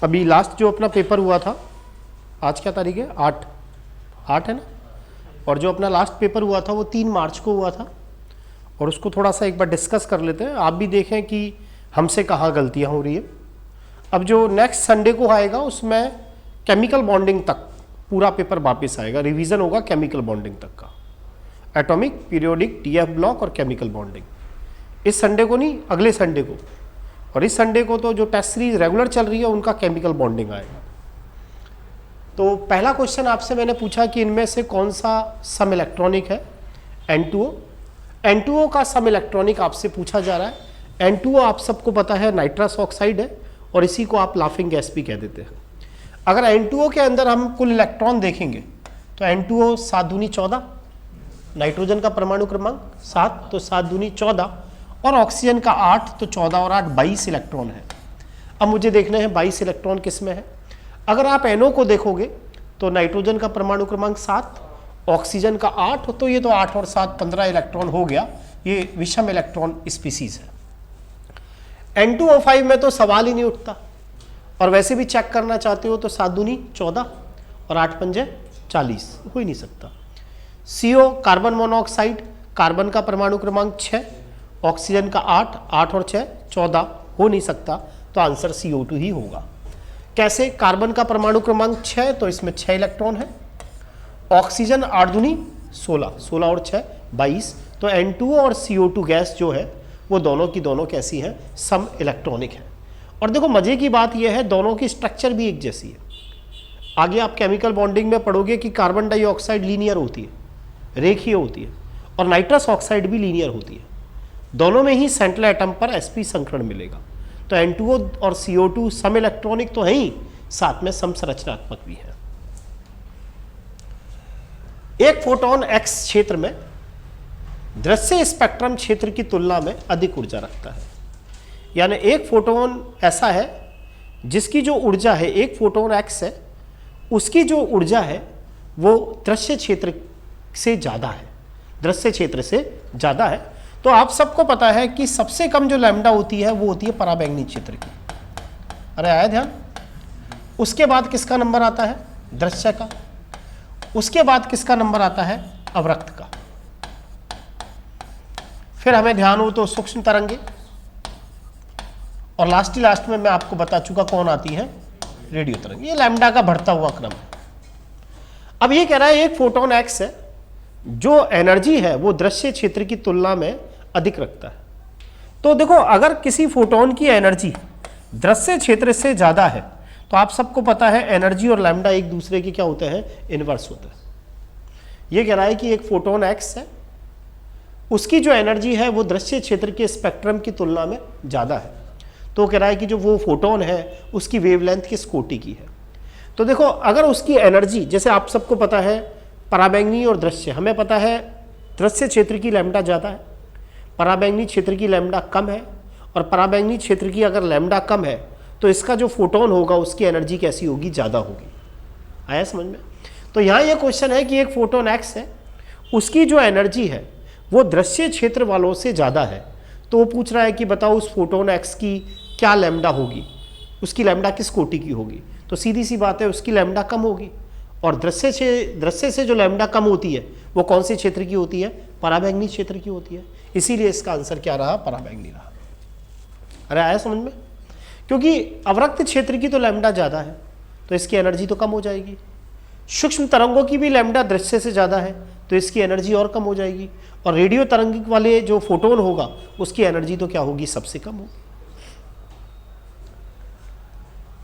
अभी लास्ट जो अपना पेपर हुआ था, आज क्या तारीख है, 8 है ना, और जो अपना लास्ट पेपर हुआ था वो 3 मार्च को हुआ था, और उसको थोड़ा सा एक बार डिस्कस कर लेते हैं, आप भी देखें कि हमसे कहाँ गलतियाँ हो रही है। अब जो नेक्स्ट संडे को आएगा उसमें केमिकल बॉन्डिंग तक पूरा पेपर वापस आएगा, रिवीजन होगा केमिकल बॉन्डिंग तक का, एटॉमिक, पीरियोडिक, टीएफ ब्लॉक और केमिकल बॉन्डिंग। इस संडे को नहीं, अगले संडे को, और इस संडे को तो जो टेस्ट सीरीज रेगुलर चल रही है उनका केमिकल बॉन्डिंग आएगा। तो पहला क्वेश्चन आपसे मैंने पूछा कि इनमें से कौन सा सम इलेक्ट्रॉनिक है, N2O। N2O का सम इलेक्ट्रॉनिक आपसे पूछा जा रहा है। N2O आप सबको पता है नाइट्रस ऑक्साइड है, और इसी को आप लाफिंग गैस भी कह देते हैं। अगर N2O के अंदर हम कुल इलेक्ट्रॉन देखेंगे तो N2O 7 दूनी 14, नाइट्रोजन का परमाणु क्रमांक 7 तो 7 दूनी 14, और ऑक्सीजन का 8 तो 14 और 8 22 इलेक्ट्रॉन है। अब मुझे देखना है 22 इलेक्ट्रॉन किस में है। अगर आप NO को देखोगे तो नाइट्रोजन का परमाणु क्रमांक 7, ऑक्सीजन का 8, तो ये तो 8 और 7 15 इलेक्ट्रॉन हो गया, ये विषम इलेक्ट्रॉन स्पीसीज है। N2O5 में तो सवाल ही नहीं उठता, और वैसे भी चेक करना चाहते हो तो 7 दूनी 14 और 8 पंजे 40, हो ही नहीं सकता। CO कार्बन मोनोऑक्साइड, कार्बन का परमाणु क्रमांक 6, ऑक्सीजन का 8, 8 और 6 14, हो नहीं सकता, तो आंसर CO2 ही होगा। कैसे, कार्बन का परमाणु क्रमांक 6 तो इसमें 6 इलेक्ट्रॉन है, ऑक्सीजन 8 दूनी 16, 16 और 6 22, तो N2O और CO2 गैस जो है वो दोनों की दोनों कैसी है, सम इलेक्ट्रॉनिक है। और देखो मजे की बात यह है दोनों की स्ट्रक्चर भी एक जैसी है। आगे आप केमिकल बॉन्डिंग में पढ़ोगे कि कार्बन डाइऑक्साइड लीनियर होती है, रेखीय होती है, और नाइट्रस ऑक्साइड भी लीनियर होती है। दोनों में ही सेंट्रल एटम पर sp संकरण मिलेगा। तो N2O और CO2 सम इलेक्ट्रॉनिक तो है ही, साथ में समसंरचनात्मक भी है। एक फोटोन x क्षेत्र में दृश्य स्पेक्ट्रम क्षेत्र की तुलना में अधिक ऊर्जा रखता है। यानी एक फोटोन ऐसा है जिसकी जो ऊर्जा है, एक फोटोन x है, उसकी जो ऊर्जा है वो दृश्य क्षेत्र से ज़्यादा है, दृश्य क्षेत्र से ज़्यादा है। तो आप सबको पता है कि सबसे कम जो लैम्डा होती है वो होती है पराबैंगनी क्षेत्र की। अरे आया ध्यान। उसके बाद किसका नंबर आता है, दृश्य का। उसके बाद किसका नंबर आता है, अवरक्त का। फिर हमें ध्यान हो तो सूक्ष्म तरंगे, और लास्ट में मैं आपको बता चुका कौन आती है, रेडियो तरंग। ये लैम्डा का बढ़ता हुआ क्रम है। अब ये कह रहा है एक फोटोन x है, जो एनर्जी है वो दृश्य क्षेत्र की तुलना में अधिक रखता है। तो देखो अगर किसी फोटोन की एनर्जी दृश्य क्षेत्र से ज्यादा है तो आप सबको पता है एनर्जी और लैम्डा एक दूसरे के क्या होते हैं, इनवर्स होते हैं। ये कह रहा है कि एक फोटोन x है, उसकी जो एनर्जी है वो दृश्य क्षेत्र के स्पेक्ट्रम की तुलना में ज़्यादा है। तो कह रहा है कि जो वो फोटोन है उसकी वेवलेंथ किस कोटि की है। तो देखो अगर उसकी एनर्जी, जैसे आप सबको पता है पराबैंगनी और दृश्य, हमें पता है दृश्य क्षेत्र की लैम्डा ज़्यादा है, पराबैंगनी क्षेत्र की लैम्डा कम है, और पराबैंगनी क्षेत्र की अगर लैम्डा कम है तो इसका जो फोटोन होगा उसकी एनर्जी कैसी होगी, ज़्यादा होगी। आया समझ में। तो यहाँ ये क्वेश्चन है कि एक फोटोन x है, उसकी जो एनर्जी है वो दृश्य क्षेत्र वालों से ज़्यादा है। तो वो पूछ रहा है कि बताओ उस फोटोन x की क्या लैम्डा होगी, उसकी लैम्डा किस कोटि की होगी। तो सीधी सी बात है उसकी लैम्डा कम होगी, और दृश्य से जो लैम्डा कम होती है वो कौन से क्षेत्र की होती है, पराबैंगनी क्षेत्र की होती है। इसीलिए इसका आंसर क्या रहा, पराबैंगनी रहा। अरे आया समझ में। क्योंकि अवरक्त क्षेत्र की तो लैम्डा ज़्यादा है तो इसकी एनर्जी तो कम हो जाएगी। सूक्ष्म तरंगों की भी लैम्डा दृश्य से ज़्यादा है तो इसकी एनर्जी और कम हो जाएगी, और रेडियो तरंगिक वाले जो फोटोन होगा उसकी एनर्जी तो क्या होगी, सबसे कम होगी।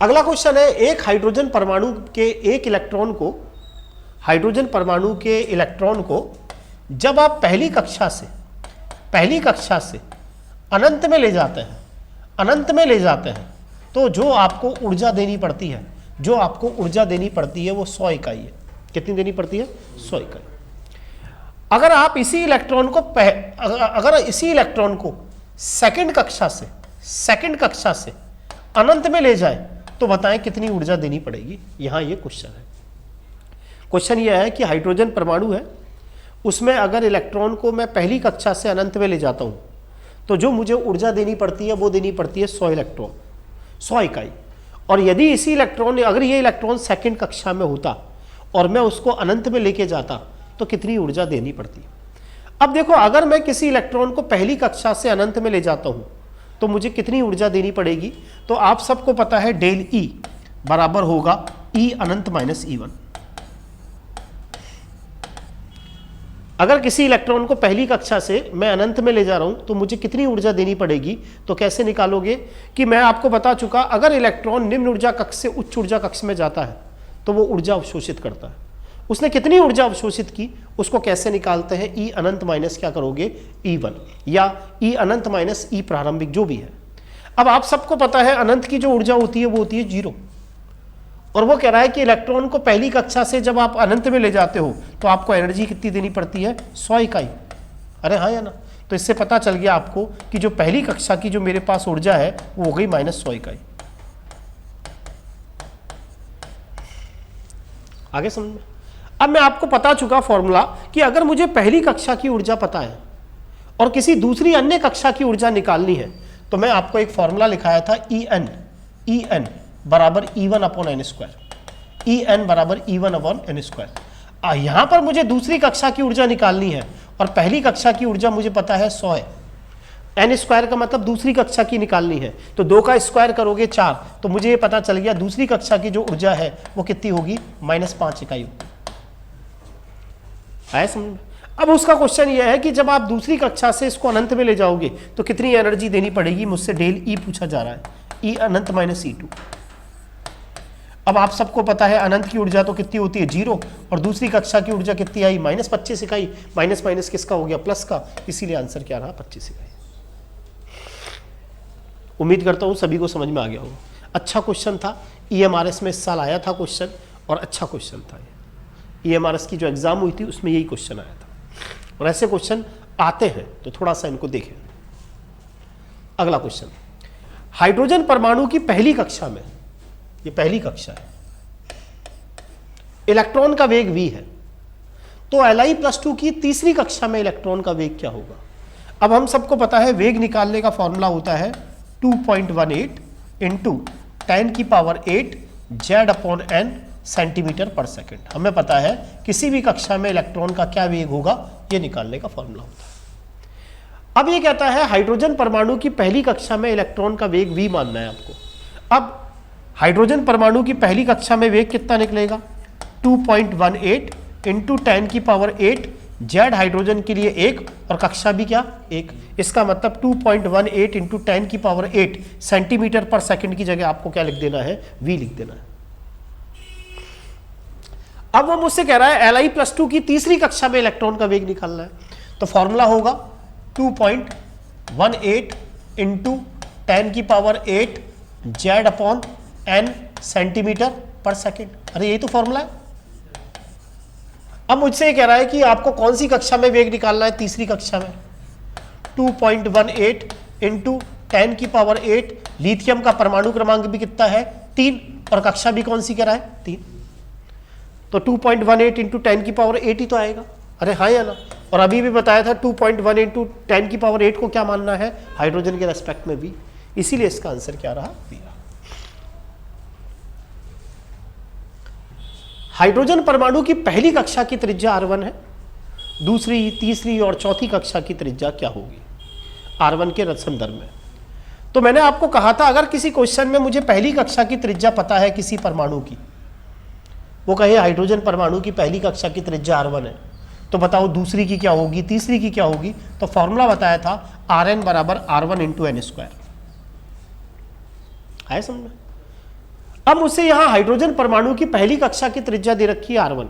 अगला क्वेश्चन है एक हाइड्रोजन परमाणु के एक इलेक्ट्रॉन को, हाइड्रोजन परमाणु के इलेक्ट्रॉन को जब आप पहली कक्षा से अनंत में ले जाते हैं, तो जो आपको ऊर्जा देनी पड़ती है, वो 100 इकाई है। कितनी देनी पड़ती है, 100 इकाई। अगर आप इसी इलेक्ट्रॉन को सेकंड कक्षा से अनंत में ले जाए तो बताएं कितनी ऊर्जा देनी पड़ेगी। यहां ये क्वेश्चन यह है कि हाइड्रोजन परमाणु है, उसमें अगर इलेक्ट्रॉन को मैं पहली कक्षा से अनंत में ले जाता हूं तो जो मुझे ऊर्जा देनी पड़ती है वो देनी पड़ती है 100 इकाई। और यदि इसी इलेक्ट्रॉन, अगर ये इलेक्ट्रॉन सेकंड कक्षा में होता और मैं उसको अनंत में लेके जाता तो कितनी ऊर्जा देनी पड़ती। अब देखो, अगर मैं किसी इलेक्ट्रॉन को पहली कक्षा से अनंत में ले जाता हूं तो मुझे कितनी ऊर्जा देनी पड़ेगी। तो आप सबको पता है डेल ई बराबर होगा ई अनंत माइनस ई वन। अगर किसी इलेक्ट्रॉन को पहली कक्षा से मैं अनंत में ले जा रहा हूं तो मुझे कितनी ऊर्जा देनी पड़ेगी। तो कैसे निकालोगे कि मैं आपको बता चुका, अगर इलेक्ट्रॉन निम्न ऊर्जा कक्ष से उच्च ऊर्जा कक्ष में जाता है तो वो ऊर्जा अवशोषित करता है। उसने कितनी ऊर्जा अवशोषित की उसको कैसे निकालते हैं, ई अनंत माइनस क्या करोगे, ई वन, या ई अनंत माइनस ई प्रारंभिक जो भी है। अब आप सबको पता है अनंत की जो ऊर्जा होती है वो होती है जीरो, और वो कह रहा है कि इलेक्ट्रॉन को पहली कक्षा से जब आप अनंत में ले जाते हो तो आपको एनर्जी कितनी देनी पड़ती है, 100 इकाई। अरे हाँ या ना। तो इससे पता चल गया आपको कि जो पहली कक्षा की जो मेरे पास ऊर्जा है वो हो गई -100 इकाई। आगे समझ में। अब मैं आपको बता चुका फॉर्मूला कि अगर मुझे पहली कक्षा की ऊर्जा पता है और किसी दूसरी अन्य कक्षा की ऊर्जा निकालनी है तो मैं आपको एक फॉर्मूला लिखाया था, ई एन बराबर E1 upon n square. E n बराबर E1 अपॉन एन स्क्वायर। यहां पर मुझे दूसरी कक्षा की ऊर्जा निकालनी है और पहली कक्षा की ऊर्जा मुझे पता है 100 है। एन स्क्वायर का मतलब दूसरी कक्षा की निकालनी है, तो 2 का स्क्वायर करोगे 4, तो मुझे ये पता चल गया दूसरी कक्षा की जो ऊर्जा है वो कितनी होगी, -5 इकाई होगी। आया समझ में। अब उसका क्वेश्चन ये है कि जब आप दूसरी कक्षा से इसको अनंत में ले जाओगे तो कितनी एनर्जी देनी पड़ेगी, मुझसे डेल ई पूछा जा रहा है, ई अनंत माइनस ई टू। अब आप सबको पता है अनंत की ऊर्जा तो कितनी होती है, 0, और दूसरी कक्षा की ऊर्जा कितनी आई, -25 इकाई। माइनस माइनस किसका हो गया, प्लस का, इसीलिए आंसर क्या रहा, 25 इकाई। उम्मीद करता हूं सभी को समझ में आ गया होगा। अच्छा क्वेश्चन था, EMRS में इस साल आया था क्वेश्चन, और अच्छा क्वेश्चन था। EMRS की जो एग्जाम हुई थी उसमें यही क्वेश्चन आया था, और ऐसे क्वेश्चन आते हैं तो थोड़ा सा इनको देखें। अगला क्वेश्चन, हाइड्रोजन परमाणु की पहली कक्षा में, ये पहली कक्षा है, इलेक्ट्रॉन का वेग v है, तो Li+2 की तीसरी कक्षा में इलेक्ट्रॉन का वेग क्या होगा। अब हम सबको पता है वेग निकालने का फॉर्मूला होता है 2.18 इंटू 10⁸ Z/n सेंटीमीटर पर सेकेंड। हमें पता है किसी भी कक्षा में इलेक्ट्रॉन का क्या वेग होगा, ये निकालने का फॉर्मूला होता है। अब ये कहता है हाइड्रोजन परमाणु की पहली कक्षा में इलेक्ट्रॉन का वेग v मानना है आपको। अब हाइड्रोजन परमाणु की पहली कक्षा में वेग कितना निकलेगा, 2.18 इंटू 10⁸ Z हाइड्रोजन के लिए 1 और कक्षा भी क्या 1। इसका मतलब 2.18 इंटू 10⁸ सेंटीमीटर पर सेकंड की जगह आपको क्या लिख देना है, v लिख देना है। अब वो मुझसे कह रहा है Li+2 की तीसरी कक्षा में इलेक्ट्रॉन का वेग निकालना है, तो फॉर्मूला होगा 2.18 इंटू 10⁸ Z/n सेंटीमीटर पर सेकेंड। अरे यही तो फॉर्मूला है। अब मुझसे ये कह रहा है कि आपको कौन सी कक्षा में वेग निकालना है, तीसरी कक्षा में। 2.18 इंटू 10⁸, लिथियम का परमाणु क्रमांक भी कितना है, 3, और कक्षा भी कौन सी कह रहा है, 3। तो 2.18 इंटू 10⁸ ही तो आएगा। अरे हाँ या ना। और अभी भी बताया था 2.1 इंटू 10⁸ को क्या मानना है, हाइड्रोजन के रेस्पेक्ट में भी, इसीलिए इसका आंसर क्या रहा, बी। हाइड्रोजन परमाणु की पहली कक्षा की त्रिज्या R1 है, दूसरी, तीसरी और चौथी कक्षा की त्रिज्या क्या होगी R1 के संदर्भ में। तो मैंने आपको कहा था अगर किसी क्वेश्चन में मुझे पहली कक्षा की त्रिज्या पता है किसी परमाणु की, वो कहे हाइड्रोजन परमाणु की पहली कक्षा की त्रिज्या R1 है, तो बताओ दूसरी की क्या होगी, तीसरी की क्या होगी। तो फॉर्मूला बताया था Rn बराबर R1 इंटू एन स्क्वायर। आए समझ में। अब मुझसे यहां हाइड्रोजन परमाणु की पहली कक्षा की त्रिज्या दे रखी है R1,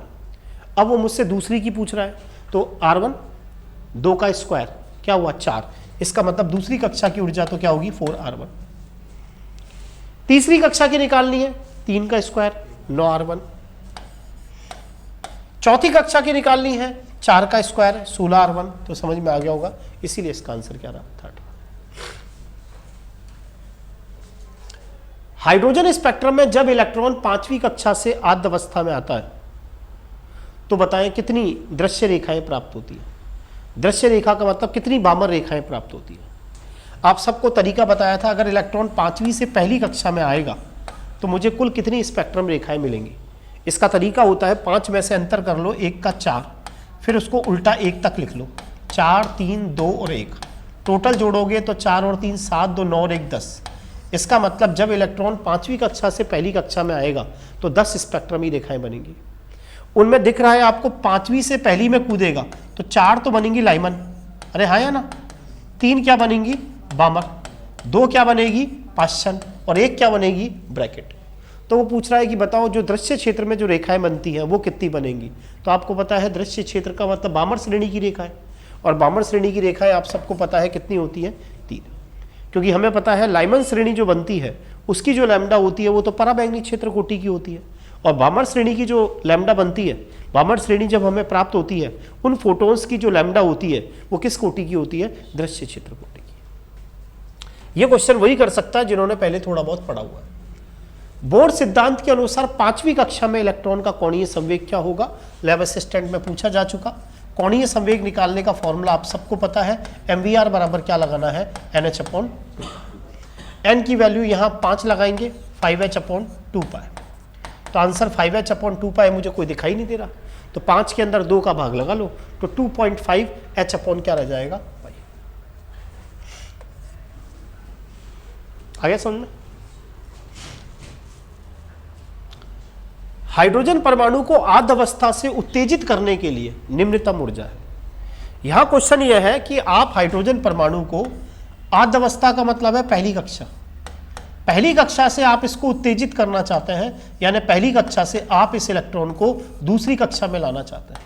अब वो मुझसे दूसरी की पूछ रहा है, तो R1 2 का स्क्वायर क्या हुआ 4, इसका मतलब दूसरी कक्षा की ऊर्जा तो क्या होगी 4R1। तीसरी कक्षा की निकालनी है, 3 का स्क्वायर 9R1। चौथी कक्षा की निकालनी है, 4 का स्क्वायर 16R1। तो समझ में आ गया होगा, इसीलिए इसका आंसर क्या रहा 30। हाइड्रोजन स्पेक्ट्रम में जब इलेक्ट्रॉन 5वीं कक्षा से आद्य अवस्था में आता है तो बताएं कितनी दृश्य रेखाएं प्राप्त होती है। दृश्य रेखा का मतलब कितनी बामर रेखाएं प्राप्त होती है। आप सबको तरीका बताया था, अगर इलेक्ट्रॉन 5वीं से पहली कक्षा में आएगा तो मुझे कुल कितनी स्पेक्ट्रम रेखाएं मिलेंगी। इसका तरीका होता है 5 में से अंतर कर लो, 1 का 4, फिर उसको उल्टा 1 तक लिख लो, 4 3 2 और 1, टोटल जोड़ोगे तो 4 और 3 7, 2 9 और 1 10। इसका मतलब जब इलेक्ट्रॉन 5वीं कक्षा से पहली कक्षा में आएगा तो 10 स्पेक्ट्रमी रेखाएं बनेंगी। उनमें दिख रहा है आपको 5वीं से पहली में कूदेगा तो 4 तो बनेंगी लाइमन, अरे हाँ या ना, 3 क्या बनेंगी बामर, 2 क्या बनेगी पाश्चन और 1 क्या बनेगी ब्रैकेट। तो वो पूछ रहा है कि बताओ जो दृश्य क्षेत्र में जो रेखाएं बनती हैं वो कितनी बनेंगी। तो आपको पता है दृश्य क्षेत्र का मतलब बामर श्रेणी की रेखा है, और बामर श्रेणी की रेखाएं आप सबको पता है कितनी होती है 3, क्योंकि हमें पता है लाइमन श्रेणी जो बनती है उसकी जो लैम्डा होती है वो तो पराबैंगनी क्षेत्र कोटि की होती है, और बामर श्रेणी की जो लैम्डा बनती है, बामर श्रेणी जब हमें प्राप्त होती है उन फोटोन्स की जो लैम्डा होती है वो किस कोटि की होती है, दृश्य क्षेत्र कोटि की। ये क्वेश्चन वही कर सकता है जिन्होंने पहले थोड़ा बहुत पढ़ा हुआ है। बोर सिद्धांत के अनुसार 5वीं कक्षा में इलेक्ट्रॉन का कोणीय संवेग क्या होगा, लैब असिस्टेंट में पूछा जा चुका। कोणीय संवेग निकालने का फॉर्मूला आप सबको पता है, mvr बराबर क्या लगाना है NH/2। n की वैल्यू यहाँ 5 लगाएंगे, 5h/2π, तो आंसर 5h/2π मुझे कोई दिखाई नहीं दे रहा, तो 5 के अंदर 2 का भाग लगा लो तो 2.5h/ क्या रह जाएगा पाई। आगे समझ में। हाइड्रोजन परमाणु को आद्य अवस्था से उत्तेजित करने के लिए निम्नतम ऊर्जा है। यहां क्वेश्चन यह है कि आप हाइड्रोजन परमाणु को आद्य अवस्था का मतलब है पहली कक्षा, पहली कक्षा से आप इसको उत्तेजित करना चाहते हैं, यानी पहली कक्षा से आप इस इलेक्ट्रॉन को दूसरी कक्षा में लाना चाहते हैं।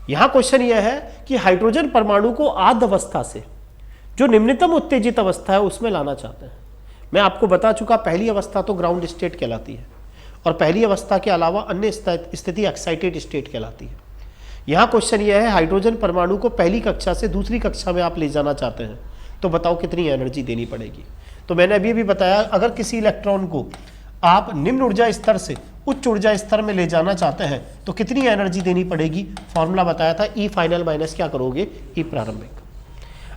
यहां क्वेश्चन यह है कि हाइड्रोजन परमाणु को आद्य अवस्था से जो निम्नतम उत्तेजित अवस्था है उसमें लाना चाहते हैं। मैं आपको बता चुका पहली अवस्था तो ग्राउंड स्टेट कहलाती है, और पहली अवस्था के अलावा अन्य स्थिति एक्साइटेड स्टेट कहलाती है। यहाँ क्वेश्चन यह है हाइड्रोजन परमाणु को पहली कक्षा से दूसरी कक्षा में आप ले जाना चाहते हैं, तो बताओ कितनी एनर्जी देनी पड़ेगी। तो मैंने अभी भी बताया अगर किसी इलेक्ट्रॉन को आप निम्न ऊर्जा स्तर से उच्च ऊर्जा स्तर में ले जाना चाहते हैं तो कितनी एनर्जी देनी पड़ेगी, फॉर्मूला बताया था ई फाइनल माइनस क्या करोगे ई प्रारंभिक।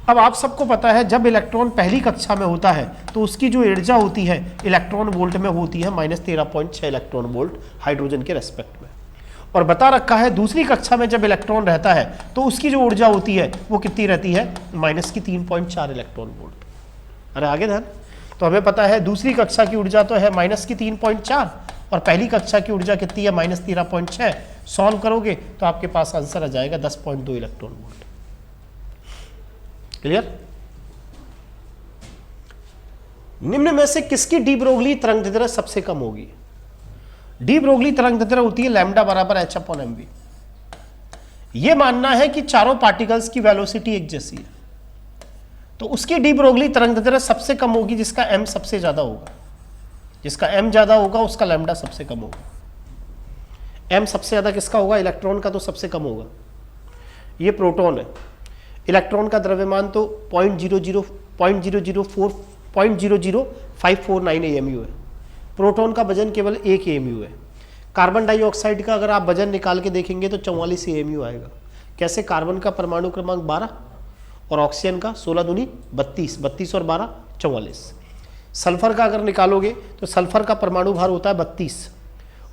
अब आप सबको पता है जब इलेक्ट्रॉन पहली कक्षा में होता है तो उसकी जो ऊर्जा होती है इलेक्ट्रॉन वोल्ट में होती है -13.6 इलेक्ट्रॉन वोल्ट हाइड्रोजन के रेस्पेक्ट में, और बता रखा है दूसरी कक्षा में जब इलेक्ट्रॉन रहता है तो उसकी जो ऊर्जा होती है वो कितनी रहती है -3.4 इलेक्ट्रॉन वोल्ट। अरे आगे ध्यान, तो हमें पता है दूसरी कक्षा की ऊर्जा तो है -3.4 और पहली कक्षा की ऊर्जा कितनी है -13.6। सॉल्व करोगे तो आपके पास आंसर आ जाएगा 10.2 इलेक्ट्रॉन वोल्ट। क्लियर। निम्न में से किसकी डी ब्रोगली तरंगदैर्घ्य सबसे कम होगी। डी ब्रोगली तरंगदैर्घ्य होती है लैम्डा बराबर h/mv। यह मानना है कि चारों पार्टिकल्स की वेलोसिटी एक जैसी है, तो उसकी डी ब्रोगली तरंगदैर्घ्य सबसे कम होगी जिसका m सबसे ज्यादा होगा। जिसका m ज्यादा होगा उसका लैम्डा सबसे कम होगा। m सबसे ज्यादा किसका होगा, इलेक्ट्रॉन का तो सबसे कम होगा। ये प्रोटॉन है, इलेक्ट्रॉन का द्रव्यमान तो 0.00549 AMU है, प्रोटॉन का वजन केवल 1 AMU है। कार्बन डाइऑक्साइड का अगर आप वजन निकाल के देखेंगे तो 44 AMU आएगा। कैसे, कार्बन का परमाणु क्रमांक 12 और ऑक्सीजन का 16 दूनी 32, 32 और 12 44। सल्फर का अगर निकालोगे तो सल्फर का परमाणु भार होता है 32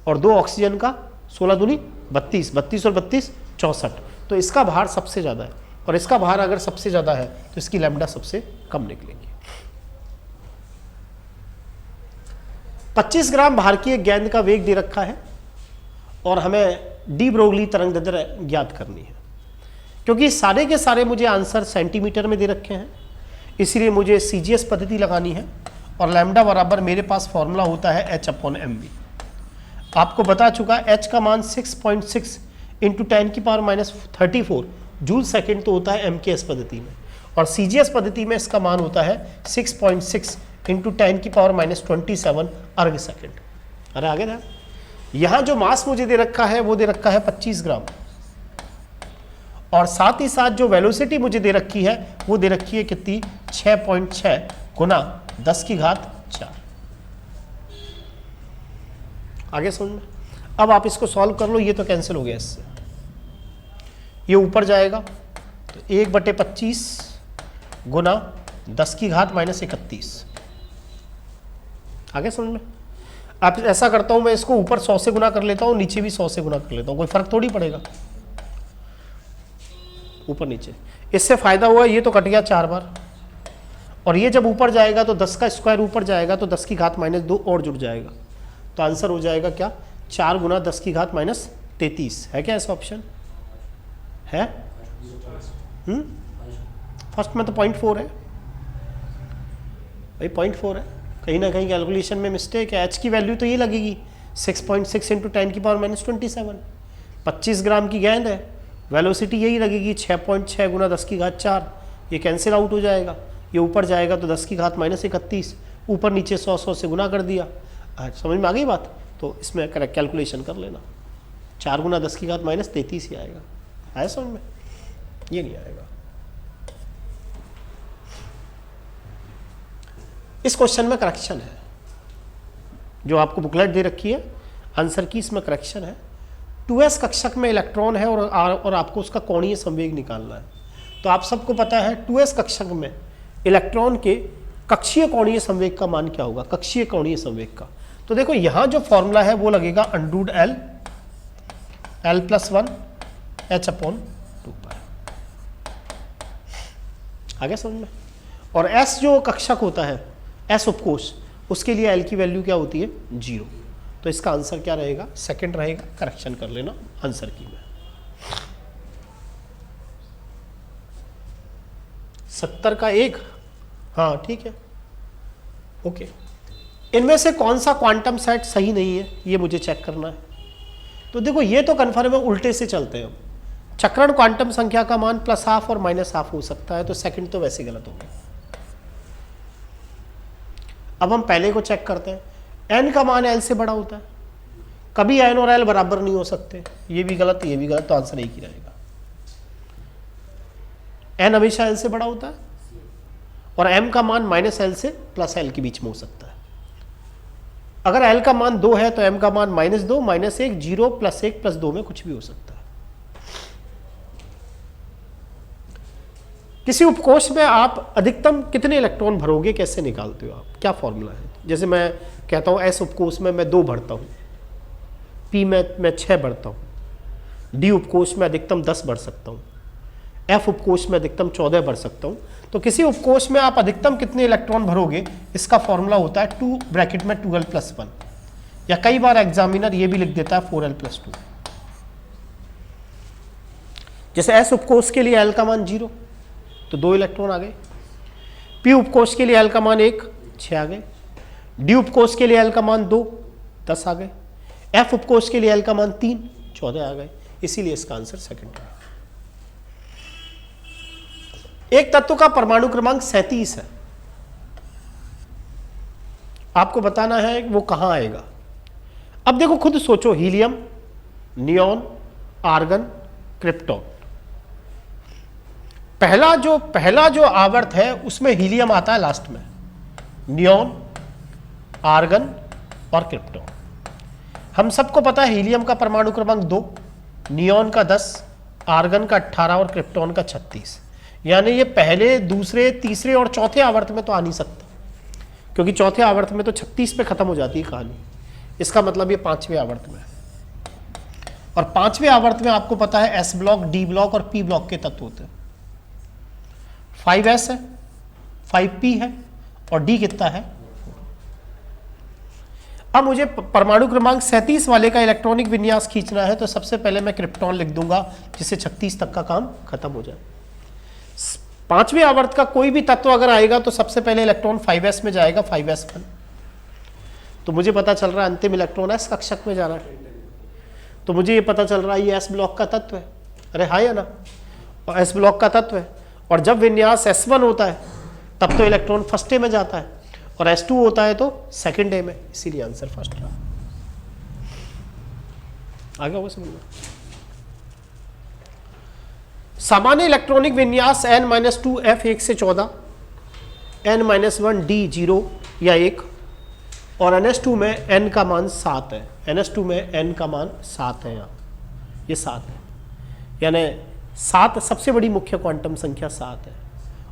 और 2 ऑक्सीजन का 16 दूनी 32, 32 और 32 64। तो इसका भार सबसे ज़्यादा है, और इसका भार अगर सबसे ज़्यादा है तो इसकी लैम्डा सबसे कम निकलेगी। 25 ग्राम भार की एक गेंद का वेग दे रखा है और हमें डी ब्रोगली तरंगदैर्घ्य ज्ञात करनी है। क्योंकि सारे के सारे मुझे आंसर सेंटीमीटर में दे रखे हैं, इसलिए मुझे CGS पद्धति लगानी है, और लैम्डा बराबर मेरे पास फॉर्मूला होता है h/mv। आपको बता चुका h का मान 6.6 इंटू 10⁻34 जूल सेकेंड तो होता है MKS पद्धति में, और CGS पद्धति में इसका मान होता है 6.6 इंटू 10⁻27 अर्ग सेकेंड। अरे आगे ना, यहाँ जो मास मुझे दे रखा है वो दे रखा है 25 ग्राम, और साथ ही साथ जो वेलोसिटी मुझे दे रखी है वो दे रखी है कितनी, 6.6 गुना 10⁴। आगे समझ में। अब आप इसको सॉल्व कर लो, ये तो कैंसिल हो गया इससे, ये ऊपर जाएगा तो 1/25 गुना 10⁻31। आगे समझ में। आप ऐसा करता हूं, मैं इसको ऊपर 100 से गुना कर लेता हूं, नीचे भी 100 से गुना कर लेता हूं, कोई फर्क थोड़ी पड़ेगा ऊपर नीचे। इससे फायदा हुआ ये तो कट गया 4 बार, और ये जब ऊपर जाएगा तो 10 का स्क्वायर ऊपर जाएगा तो 10 की घात -2 और जुड़ जाएगा, तो आंसर हो जाएगा क्या 4 गुना 10 की घात -33। है क्या ऐसा ऑप्शन है? फर्स्ट में तो 0.4 है भाई, 0.4 है, कहीं ना कहीं कैलकुलेशन में मिस्टेक है। एच की वैल्यू तो ये लगेगी 6.6 × 10⁻27। 25 ग्राम की गेंद है, वेलोसिटी यही लगेगी 6.6 गुना 10 की घात 4। ये कैंसिल आउट हो जाएगा, ये ऊपर जाएगा तो 10 की घात -31, ऊपर नीचे 100 से गुना कर दिया। समझ में आ गई बात? तो इसमें करेक्ट कैलकुलेशन कर लेना, 4 गुना 10 की घात -33 ही आएगा। आया समझ में? ये नहीं आएगा। इस क्वेश्चन में करेक्शन है, जो आपको बुकलेट दे रखी है आंसर की, इसमें करेक्शन है। 2s कक्षक में इलेक्ट्रॉन है और आपको उसका कोणीय संवेग निकालना है। तो आप सबको पता है 2s कक्षक में इलेक्ट्रॉन के कक्षीय कोणीय संवेग का मान क्या होगा, कक्षीय कोणीय संवेग का। तो देखो यहां जो फॉर्मूला है वो लगेगा √L L+1 H/2π। आगे समझ में? और S जो कक्षक होता है, S उपकोष, उसके लिए L की वैल्यू क्या होती है 0। तो इसका आंसर क्या रहेगा, सेकंड रहेगा। करेक्शन कर लेना आंसर की में। 70 का 1, हाँ ठीक है, ओके। इनमें से कौन सा क्वांटम सेट सही नहीं है ये मुझे चेक करना है। तो देखो ये तो कन्फर्म है, उल्टे से चलते हैं। चक्रण क्वांटम संख्या का मान +½ और -½ हो सकता है, तो सेकंड तो वैसे गलत हो गया। अब हम पहले को चेक करते हैं। n का मान l से बड़ा होता है, कभी n और l बराबर नहीं हो सकते, ये भी गलत ये भी गलत, तो आंसर एक ही रहेगा। n हमेशा l से बड़ा होता है, और m का मान -l से +l के बीच में हो सकता है। अगर l का मान 2 है तो m का मान -2, -1, 0, +1, +2 में कुछ भी हो सकता है। किसी उपकोष में आप अधिकतम कितने इलेक्ट्रॉन भरोगे, कैसे निकालते हो आप, क्या फॉर्मूला है? जैसे मैं कहता हूँ S उपकोष में मैं 2 भरता हूँ, P में मैं 6 भरता हूँ, D उपकोष में अधिकतम 10 भर सकता हूँ, F उपकोष में अधिकतम 14 भर सकता हूँ। तो किसी उपकोष में आप अधिकतम कितने इलेक्ट्रॉन भरोगे, इसका फॉर्मूला होता है 2 ब्रैकेट में 2l+1, या कई बार एग्जामिनर ये भी लिख देता है 4l+2। जैसे S उपकोष के लिए L का मान 0, तो 2 इलेक्ट्रॉन आ गए। P उपकोष के लिए L का मान 1, 6 आ गए। D उपकोष के लिए L का मान 2, 10 आ गए। F उपकोष के लिए L का मान 3, 14 आ गए। इसीलिए इसका आंसर सेकंड है। एक तत्व का परमाणु क्रमांक 37 है, आपको बताना है वो कहां आएगा। अब देखो खुद सोचो, हीलियम, नियॉन, आर्गन, क्रिप्टॉन। पहला जो आवर्त है उसमें हीलियम आता है लास्ट में, नियॉन, आर्गन और क्रिप्टॉन। हम सबको पता है हीलियम का परमाणु क्रमांक 2, नियॉन का 10, आर्गन का 18 और क्रिप्टॉन का 36। यानी ये पहले, दूसरे, तीसरे और चौथे आवर्त में तो आ नहीं सकता, क्योंकि चौथे आवर्त में तो 36 पे खत्म हो जाती है कहानी। इसका मतलब ये 5वें आवर्त में है, और 5वें आवर्त में आपको पता है S ब्लॉक, D ब्लॉक और P ब्लॉक के तत्व होते हैं। 5s है, 5p है और D कितना है। अब मुझे परमाणु क्रमांक 37 वाले का इलेक्ट्रॉनिक विन्यास खींचना है, तो सबसे पहले मैं क्रिप्टॉन लिख दूंगा, जिससे 36 तक का काम खत्म हो जाए। 5वें आवर्त का कोई भी तत्व अगर आएगा तो सबसे पहले इलेक्ट्रॉन 5s में जाएगा, 5s1। तो मुझे पता चल रहा है अंतिम इलेक्ट्रॉन s कक्षक में जा रहा है, तो मुझे ये पता चल रहा है ये s ब्लॉक का तत्व है। अरे हाँ या ना, और s ब्लॉक का तत्व है, और जब विन्यास S1 होता है तब तो इलेक्ट्रॉन फर्स्ट ए में जाता है, और S2 होता है तो सेकंड ए में, इसीलिए आंसर फर्स्ट रहा। आगे होगा समझ में। सामान्य इलेक्ट्रॉनिक विन्यास n-2 f 1 से 14, n-1 d 0 या 1, और ns2 में n का मान 7 है। ns2 में n का मान 7 है, यहाँ ये 7 है, यानी 7 सबसे बड़ी मुख्य क्वांटम संख्या 7 है।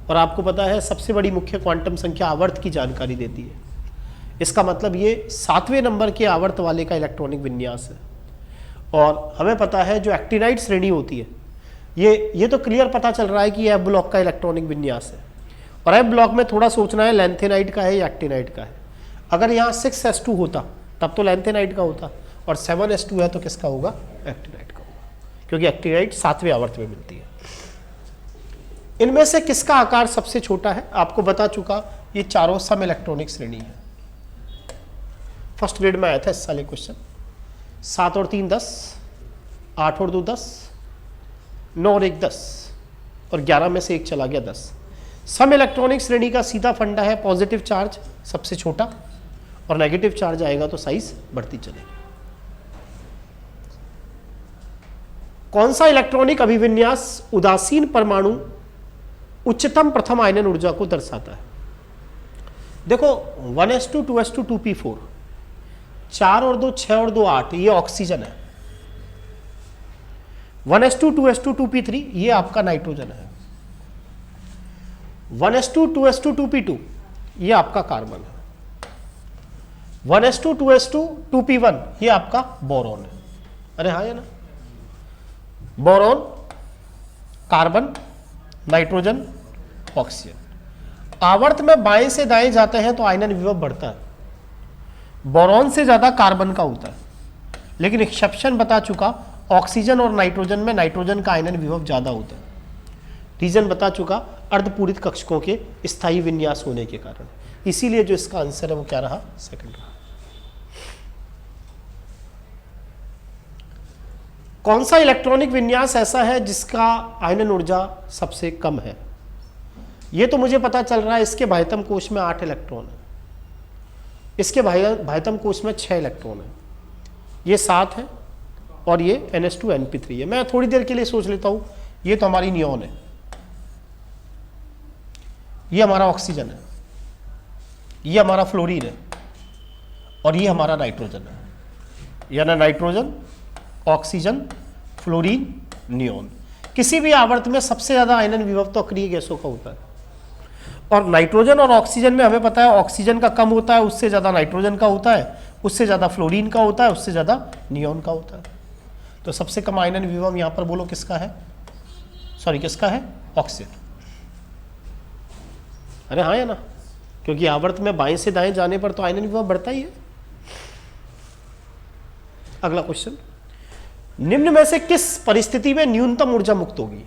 और आपको पता है सबसे बड़ी मुख्य क्वांटम संख्या आवर्त की जानकारी देती है, इसका मतलब ये 7वें नंबर के आवर्त वाले का इलेक्ट्रॉनिक विन्यास है। और हमें पता है जो एक्टिनाइड श्रेणी होती है, ये तो क्लियर पता चल रहा है कि ये एफ ब्लॉक का इलेक्ट्रॉनिक विन्यास है। और एफ ब्लॉक में थोड़ा सोचना है लैंथेनाइड का है या एक्टिनाइड का है। अगर यहाँ 6s2 होता तब तो लैंथेनाइड का होता, और 7s2 है तो किसका होगा? एक्टिनाइड का होगा, क्योंकि एक्टिनाइड 7वें आवर्त में मिलती है। इनमें से किसका आकार सबसे छोटा है? आपको बता चुका, ये चारों सम इलेक्ट्रॉनिक श्रेणी है। फर्स्ट ग्रेड में आया था इस साल क्वेश्चन। 7 और 3 10, 8 और 2 10, 9 और 1 10, और 11 में से 1 चला गया 10। सम इलेक्ट्रॉनिक श्रेणी का सीधा फंडा है पॉजिटिव चार्ज सबसे छोटा, और नेगेटिव चार्ज आएगा तो साइज बढ़ती चलेगी। कौन सा इलेक्ट्रॉनिक अभिविन्यास उदासीन परमाणु उच्चतम प्रथम आयनन ऊर्जा को दर्शाता है? देखो 1s2 2s2 2p4, 4 और 2 6 और 2 8, ये ऑक्सीजन है। 1s2 2s2 2p3, ये आपका नाइट्रोजन है। 1s2 2s2 2p2, ये आपका कार्बन है। 1s2 2s2 2p1, ये आपका बोरॉन है। अरे हाँ है ना, बोरॉन, कार्बन, नाइट्रोजन, ऑक्सीजन। आवर्त में बाएं से दाएं जाते हैं तो आयनन विभव बढ़ता है। बोरॉन से ज्यादा कार्बन का होता है, लेकिन एक्सेप्शन बता चुका, ऑक्सीजन और नाइट्रोजन में नाइट्रोजन का आयनन विभव ज्यादा होता है। रीजन बता चुका, अर्धपूरित कक्षकों के स्थायी विन्यास होने के कारण। इसीलिए जो इसका आंसर है वो क्या रहा? सेकंड रहा। कौन सा इलेक्ट्रॉनिक विन्यास ऐसा है जिसका आयनन ऊर्जा सबसे कम है? ये तो मुझे पता चल रहा है, इसके बाह्यतम कोश में 8 इलेक्ट्रॉन है, इसके बाह्यतम कोश में 6 इलेक्ट्रॉन है, ये 7 है, और ये NH2 NP3 है। मैं थोड़ी देर के लिए सोच लेता हूं, ये तो हमारी नियॉन है, ये हमारा ऑक्सीजन है, ये हमारा फ्लोरीन है, और ये हमारा नाइट्रोजन है। यानी नाइट्रोजन, ऑक्सीजन, फ्लोरीन, नियॉन। किसी भी आवर्त में सबसे ज्यादा आयनन विभव तो अक्रिय गैसों का होता है, और नाइट्रोजन और ऑक्सीजन में हमें पता है ऑक्सीजन का कम होता है, उससे ज्यादा नाइट्रोजन का होता है, उससे ज्यादा फ्लोरीन का होता है, उससे ज्यादा नियॉन का होता है। तो सबसे कम आयनन विभव यहां पर बोलो किसका है? सॉरी, किसका है? ऑक्सीजन। अरे हाँ है ना, क्योंकि आवर्त में बाएं से दाएं जाने पर तो आयनन विभव बढ़ता ही है। अगला क्वेश्चन, निम्न में से किस परिस्थिति में न्यूनतम ऊर्जा मुक्त होगी?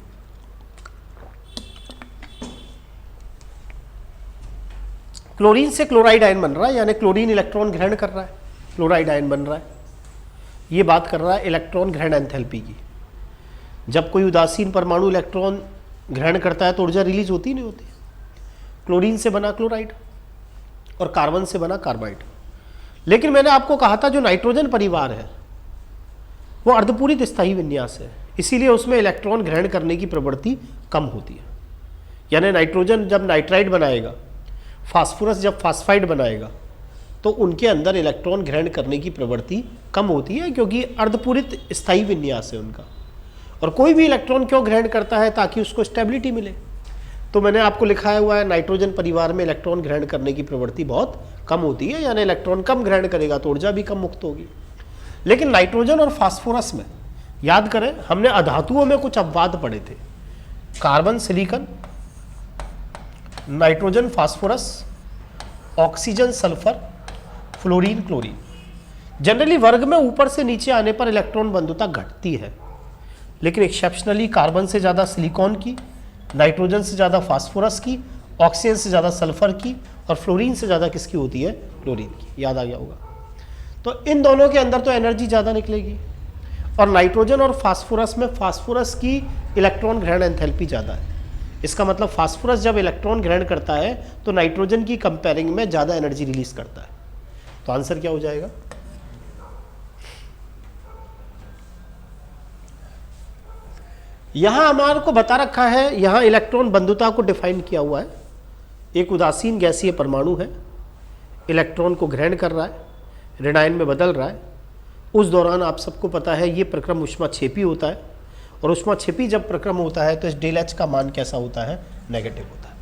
क्लोरीन से क्लोराइड आयन बन रहा है, यानी क्लोरीन इलेक्ट्रॉन ग्रहण कर रहा है, क्लोराइड आयन बन रहा है। ये बात कर रहा है इलेक्ट्रॉन ग्रहण एंथैल्पी की। जब कोई उदासीन परमाणु इलेक्ट्रॉन ग्रहण करता है तो ऊर्जा रिलीज होती नहीं होती। क्लोरीन से बना क्लोराइड और कार्बन से बना कार्बाइड। लेकिन मैंने आपको कहा था जो नाइट्रोजन परिवार है वो अर्धपूरित स्थायी विन्यास है, इसीलिए उसमें इलेक्ट्रॉन ग्रहण करने की प्रवृत्ति कम होती है। यानी नाइट्रोजन जब नाइट्राइड बनाएगा, फास्फोरस जब फास्फाइड बनाएगा, तो उनके अंदर इलेक्ट्रॉन ग्रहण करने की प्रवृत्ति कम होती है, क्योंकि अर्धपूरित स्थायी विन्यास है उनका। और कोई भी इलेक्ट्रॉन क्यों ग्रहण करता है? ताकि उसको स्टेबिलिटी मिले। तो मैंने आपको लिखाया हुआ है नाइट्रोजन परिवार में इलेक्ट्रॉन ग्रहण करने की प्रवृत्ति बहुत कम होती है, यानी इलेक्ट्रॉन कम ग्रहण करेगा तो ऊर्जा भी कम मुक्त होगी। लेकिन नाइट्रोजन और फास्फोरस में याद करें, हमने अधातुओं में कुछ अपवाद पढ़े थे, carbon silicon, nitrogen phosphorus, oxygen sulphur, fluorine chlorine. Generally वर्ग में ऊपर से नीचे आने पर इलेक्ट्रॉन बंधुता घटती है, लेकिन एक्सेप्शनली कार्बन से ज़्यादा सिलिकॉन की, नाइट्रोजन से ज़्यादा फास्फोरस की, ऑक्सीजन से ज़्यादा सल्फर की, और फ्लोरीन से ज़्यादा किसकी होती है? क्लोरीन की। याद आ गया होगा। तो इन दोनों के अंदर तो एनर्जी ज़्यादा निकलेगी, और नाइट्रोजन और फास्फोरस में फास्फोरस की इलेक्ट्रॉन ग्रहण एंथैल्पी ज़्यादा है। इसका मतलब फास्फोरस जब इलेक्ट्रॉन ग्रहण करता है तो नाइट्रोजन की कंपेयरिंग में ज़्यादा एनर्जी रिलीज करता है। तो आंसर क्या हो जाएगा? यहां हमारे को बता रखा है, यहां इलेक्ट्रॉन बंधुता को डिफाइन किया हुआ है। एक उदासीन गैसीय परमाणु है, इलेक्ट्रॉन को ग्रहण कर रहा है, ऋणायन में बदल रहा है। उस दौरान आप सबको पता है ये प्रक्रम ऊष्माक्षेपी होता है, और ऊष्माक्षेपी जब प्रक्रम होता है तो इस डेल एच का मान कैसा होता है? नेगेटिव होता है।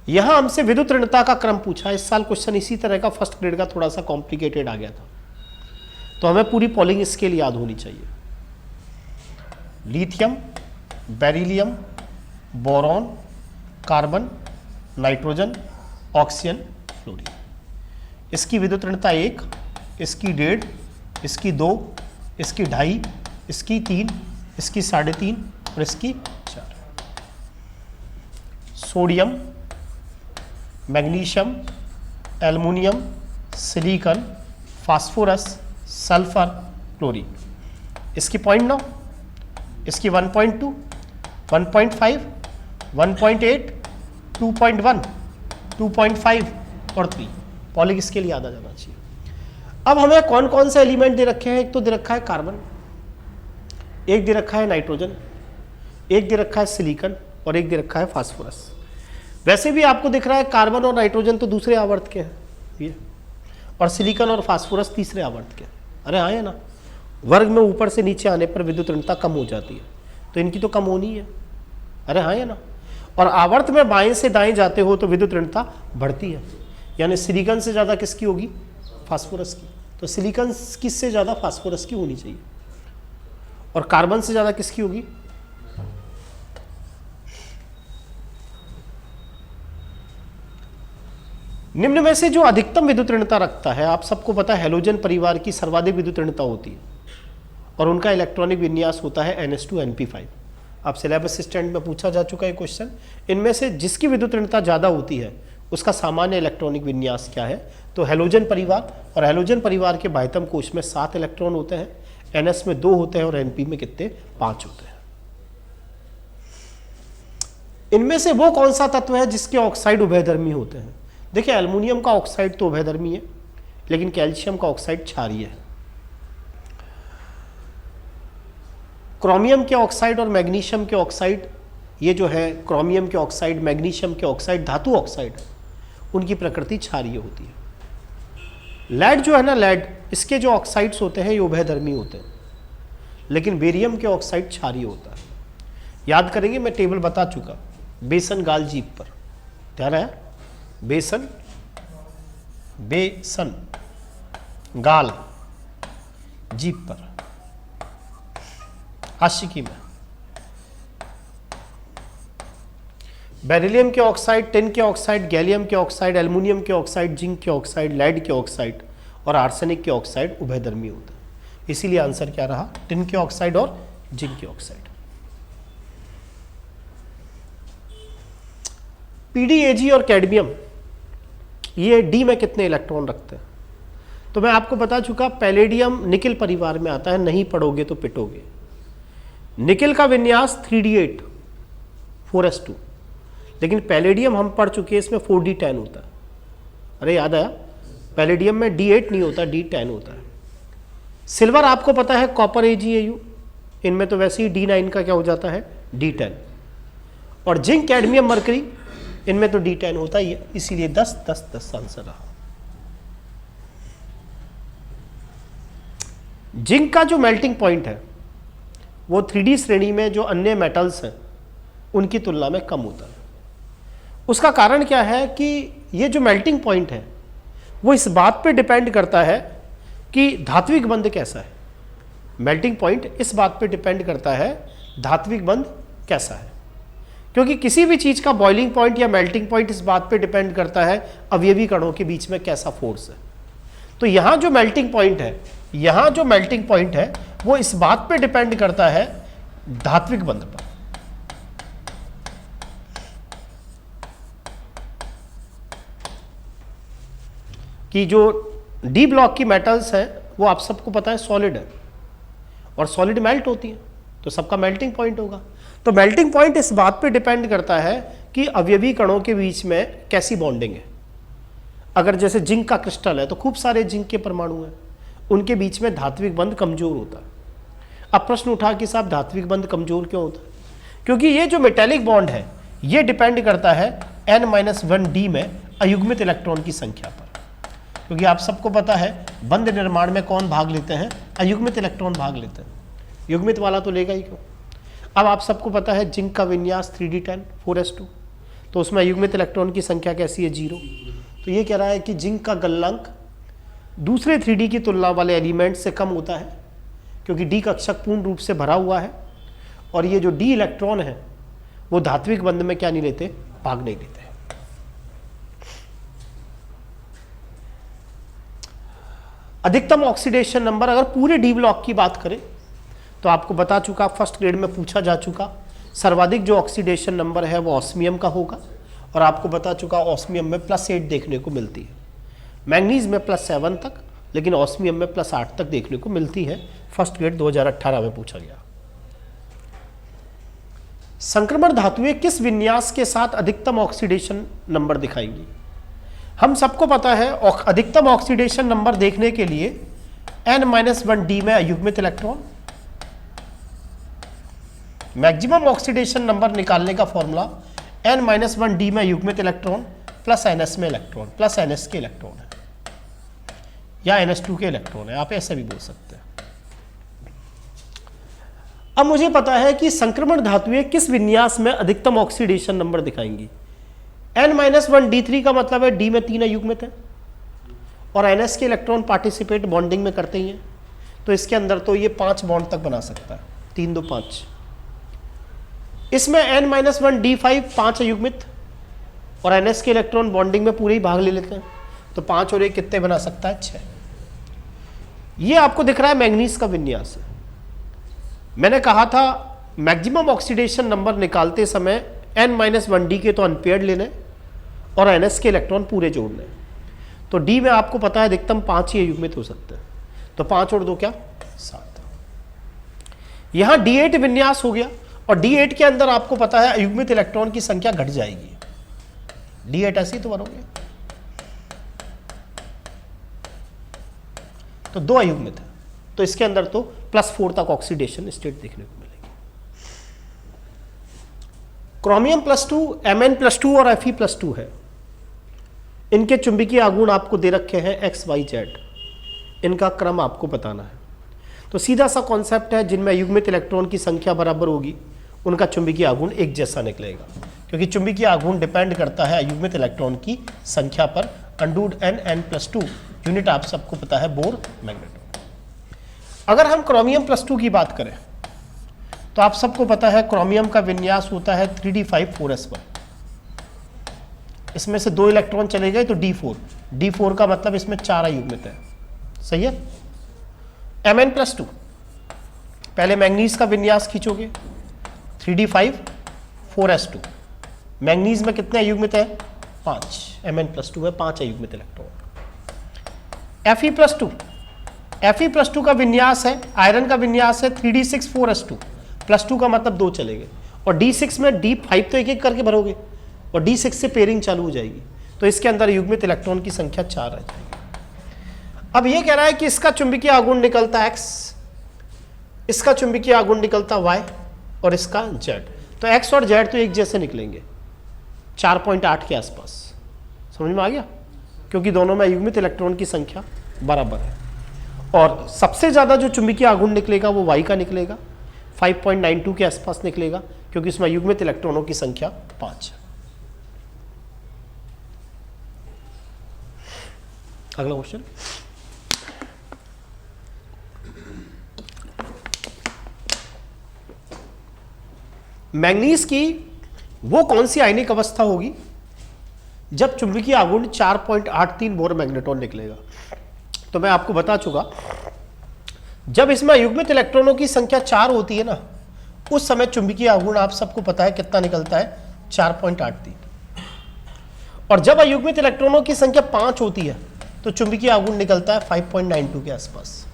यहां हमसे विद्युत ऋणता का क्रम पूछा। इस साल क्वेश्चन इसी तरह का फर्स्ट ग्रेड का थोड़ा सा कॉम्प्लिकेटेड आ गया था, तो हमें पूरी पॉलिंग स्केल याद होनी चाहिए। Lithium, beryllium, boron, carbon, nitrogen, oxygen, fluorine. इसकी विद्युत ऋणता 1, इसकी 1.5, इसकी 2, इसकी 2.5, इसकी 3, इसकी 3.5 और इसकी 4। Sodium, magnesium, aluminium, silicon, phosphorus, sulphur, chlorine. इसकी 0.9, इसकी 1.2, 1.5, 1.8, 2.1, 2.5 और 3। पॉलिंग स्केल याद आ जाना चाहिए। अब हमें कौन कौन से एलिमेंट दे रखे हैं? एक तो दे रखा है कार्बन, एक दे रखा है नाइट्रोजन, एक दे रखा है सिलिकॉन और एक दे रखा है फास्फोरस। वैसे भी आपको दिख रहा है कार्बन और नाइट्रोजन तो दूसरे आवर्त के हैं ये, और सिलिकॉन और फास्फोरस तीसरे आवर्त के। अरे हाँ है ना, वर्ग में ऊपर से नीचे आने पर विद्युत ऋणता कम हो जाती है, तो इनकी तो कम होनी है। अरे हाँ है ना, और आवर्त में बाएं से दाएं जाते हो तो विद्युत ऋणता बढ़ती है, यानी सिलिकॉन से ज़्यादा किसकी होगी? फास्फोरस की। तो सिलिकॉन किससे ज़्यादा? फास्फोरस की होनी चाहिए। और कार्बन से ज़्यादा किसकी होगी? निम्न में से जो अधिकतम विद्युत ऋणता रखता है, आप सबको पता है हैलोजन परिवार की सर्वाधिक विद्युत ऋणता होती है और उनका इलेक्ट्रॉनिक विन्यास होता है NH2NP5। अब सिलेबस स्टैंड में पूछा जा चुका है क्वेश्चन। इनमें से जिसकी विद्युत ऋणता ज़्यादा होती है उसका सामान्य इलेक्ट्रॉनिक विन्यास क्या है? तो हैलोजन परिवार, और हैलोजन परिवार के बाह्यतम कोश में 7 इलेक्ट्रॉन होते हैं, NS में 2 होते हैं और NP में कितने? 5 होते हैं। इनमें से वो कौन सा तत्व है जिसके ऑक्साइड उभयधर्मी होते हैं? देखिए एल्युमिनियम का ऑक्साइड तो उभयधर्मी है, लेकिन कैल्शियम का ऑक्साइड क्षारीय है। क्रोमियम के ऑक्साइड और मैग्नीशियम के ऑक्साइड, ये जो है क्रोमियम के ऑक्साइड, मैग्नीशियम के ऑक्साइड धातु ऑक्साइड, उनकी प्रकृति क्षारीय होती है। लेड जो है ना, लेड, इसके जो ऑक्साइड्स होते हैं ये उभयधर्मी होते हैं, लेकिन बेरियम के ऑक्साइड क्षारीय होता है। याद करेंगे, मैं टेबल बता चुका। बेसन गाल जीप पर, ध्यान है, बेसन गाल जीप पर, आशिकी में। बेरिलियम के ऑक्साइड, टिन के ऑक्साइड, गैलियम के ऑक्साइड, एल्युमिनियम के ऑक्साइड, जिंक के ऑक्साइड, लेड के ऑक्साइड और आर्सेनिक के ऑक्साइड उभयधर्मी होते हैं। इसीलिए आंसर क्या रहा? टिन के ऑक्साइड और जिंक के ऑक्साइड। पीडीएजी और कैडमियम, ये डी में कितने इलेक्ट्रॉन रखते हैं? तो मैं आपको बता चुका, पैलेडियम निकिल परिवार में आता है, नहीं पढ़ोगे तो पिटोगे। निकिल का विन्यास 3d8 4s2, लेकिन पैलेडियम हम पढ़ चुके हैं, इसमें 4d10 होता है। अरे याद आया, पैलेडियम में d8 नहीं होता, d10 होता है। सिल्वर आपको पता है कॉपर AgAu, इनमें तो वैसे ही d9 का क्या हो जाता है? d10। और जिंक, कैडमियम, मरकरी, इनमें तो d10 होता ही है, इसीलिए 10 10 10 आंसर रहा। जिंक का जो मेल्टिंग पॉइंट है वो 3D श्रेणी में जो अन्य मेटल्स हैं उनकी तुलना में कम होता है। उसका कारण क्या है कि ये जो मेल्टिंग पॉइंट है वो इस बात पे डिपेंड करता है कि धात्विक बंध कैसा है। मेल्टिंग पॉइंट इस बात पे डिपेंड करता है धात्विक बंध कैसा है, क्योंकि किसी भी चीज़ का बॉइलिंग पॉइंट या मेल्टिंग पॉइंट इस बात पे डिपेंड करता है अवयवी कणों के बीच में कैसा फोर्स है। तो यहाँ जो मेल्टिंग पॉइंट है, यहाँ जो मेल्टिंग पॉइंट है वो इस बात पे डिपेंड करता है धात्विक बंध पर। कि जो डी ब्लॉक की मेटल्स हैं वो आप सबको पता है सॉलिड है, और सॉलिड मेल्ट होती है, तो सबका मेल्टिंग पॉइंट होगा। तो मेल्टिंग पॉइंट इस बात पे डिपेंड करता है कि अवयवी कणों के बीच में कैसी बॉन्डिंग है। अगर जैसे जिंक का क्रिस्टल है तो खूब सारे जिंक के परमाणु हैं, उनके बीच में धात्विक बंध कमजोर होता है। अब प्रश्न उठा कि साहब धात्विक बंध कमजोर क्यों होता है? क्योंकि ये जो मेटेलिक बॉन्ड है ये डिपेंड करता है n-1d में अयुग्मित इलेक्ट्रॉन की संख्या पर। क्योंकि आप सबको पता है बंध निर्माण में कौन भाग लेते हैं? अयुग्मित इलेक्ट्रॉन भाग लेते हैं, युग्मित वाला तो लेगा ही क्यों। अब आप सबको पता है जिंक का विन्यास 3d10 4s2, तो उसमें अयुग्मित इलेक्ट्रॉन की संख्या कैसी है 0। तो ये कह रहा है कि जिंक का गलनांक दूसरे 3D की तुलना वाले एलिमेंट से कम होता है, क्योंकि डी कक्षक पूर्ण रूप से भरा हुआ है और ये जो डी इलेक्ट्रॉन है वो धात्विक बंध में क्या नहीं लेते, भाग नहीं लेते। अधिकतम ऑक्सीडेशन नंबर, अगर पूरे डी ब्लॉक की बात करें तो आपको बता चुका, फर्स्ट ग्रेड में पूछा जा चुका, सर्वाधिक जो ऑक्सीडेशन नंबर है वो ऑस्मियम का होगा और आपको बता चुका ऑस्मियम में +8 देखने को मिलती है, मैंगनीज में +7 तक, लेकिन ऑस्मियम में +8 तक देखने को मिलती है। फर्स्ट ग्रेड 2018 में पूछा गया। संक्रमण धातुएं किस विन्यास के साथ अधिकतम ऑक्सीडेशन नंबर दिखाएंगी? हम सबको पता है अधिकतम ऑक्सीडेशन नंबर देखने के लिए n-1d में अयुग्मित इलेक्ट्रॉन, मैक्सिमम ऑक्सीडेशन नंबर निकालने का फॉर्मूला n-1d में अयुग्मित इलेक्ट्रॉन प्लस ns में इलेक्ट्रॉन प्लस ns के इलेक्ट्रॉन है या ns2 के इलेक्ट्रॉन है, आप ऐसे भी बोल सकते हैं। अब मुझे पता है कि संक्रमण धातुएं किस विन्यास में अधिकतम ऑक्सीडेशन नंबर दिखाएंगी। n-1d3 का मतलब है d में 3 अयुग्मित है और ns के इलेक्ट्रॉन पार्टिसिपेट बॉन्डिंग में करते ही हैं, तो इसके अंदर तो ये 5 बॉन्ड तक बना सकता है, 3 2 5। इसमें n-1d5 5 अयुग्मित और ns के इलेक्ट्रॉन बॉन्डिंग में पूरे ही भाग ले लेते हैं, तो 5 और 1 कितने बना सकता है, 6। ये आपको दिख रहा है मैंगनीज का विन्यास है। मैंने कहा था मैक्सिमम ऑक्सीडेशन नंबर निकालते समय n-1d के तो अनपेयर्ड लेने और ns के इलेक्ट्रॉन पूरे जोड़ने, तो d में आपको पता है अधिकतम 5 ही अयुग्मित हो सकते हैं, तो 5 और 2 क्या 7। यहां d8 विन्यास हो गया और d8 के अंदर आपको पता है अयुग्मित इलेक्ट्रॉन की संख्या घट जाएगी, d8 ऐसे ही तो बनोगे, तो 2 अयुग्मित है, तो इसके अंदर तो +4 तक ऑक्सीडेशन स्टेट देखने को मिलेगी। क्रोमियम +2, Mn+2 और Fe+2 है। इनके चुंबकीय आघूर्ण आपको दे रखे हैं x y z, इनका क्रम आपको बताना है। तो सीधा सा कॉन्सेप्ट है, जिनमें अयुग्मित इलेक्ट्रॉन की संख्या बराबर होगी उनका चुंबकीय आघूर्ण एक जैसा निकलेगा, क्योंकि चुंबकीय आघूर्ण डिपेंड करता है अयुग्मित इलेक्ट्रॉन की संख्या पर। √n+2 यूनिट आप सबको पता है बोर मैग्नेटॉन। अगर हम क्रोमियम +2 की बात करें तो आप सबको पता है क्रोमियम का विन्यास होता है 3d5 4s1। इसमें से 2 इलेक्ट्रॉन चले गए तो d4 का मतलब इसमें 4 अयुग्मित है, सही है। Mn+2, पहले मैंगनीज का विन्यास खींचोगे 3d5 4s2, मैंगनीज में कितने अयुग्मित है 5, Mn+2 है 5 अयुग्मित इलेक्ट्रॉन। Fe+2 का विन्यास है, आयरन का विन्यास है 3d6 4s2, +2 का मतलब 2 चलेंगे और d6 में d5 तो एक एक करके भरोगे और d6 से पेयरिंग चालू हो जाएगी, तो इसके अंदर युग्मित इलेक्ट्रॉन की संख्या 4 रह जाएगी। अब ये कह रहा है कि इसका चुंबकीय आघूर्ण निकलता x, इसका चुंबकीय आघूर्ण निकलता y और इसका z, तो x और z तो एक जैसे निकलेंगे 4.8 के आसपास, समझ में आ गया, क्योंकि दोनों में युग्मित इलेक्ट्रॉन की संख्या बराबर है। और सबसे ज़्यादा जो चुंबकीय आघूर्ण निकलेगा वो y का निकलेगा, 5.92 के आसपास निकलेगा, क्योंकि इसमें युग्मित इलेक्ट्रॉनों की संख्या 5 है। अगला क्वेश्चन, मैंगनीज की वो कौन सी आयनिक अवस्था होगी जब चुंबकीय आघूर्ण 4.83 बोर मैग्नेटॉन निकलेगा। तो मैं आपको बता चुका, जब इसमें युग्मित इलेक्ट्रॉनों की संख्या 4 होती है ना, उस समय चुंबकीय आघूर्ण आप सबको पता है कितना निकलता है 4.83, और जब अयुग्मित इलेक्ट्रॉनों की संख्या 5 होती है तो चुंबकीय आघूर्ण निकलता है 5.92 के आसपास।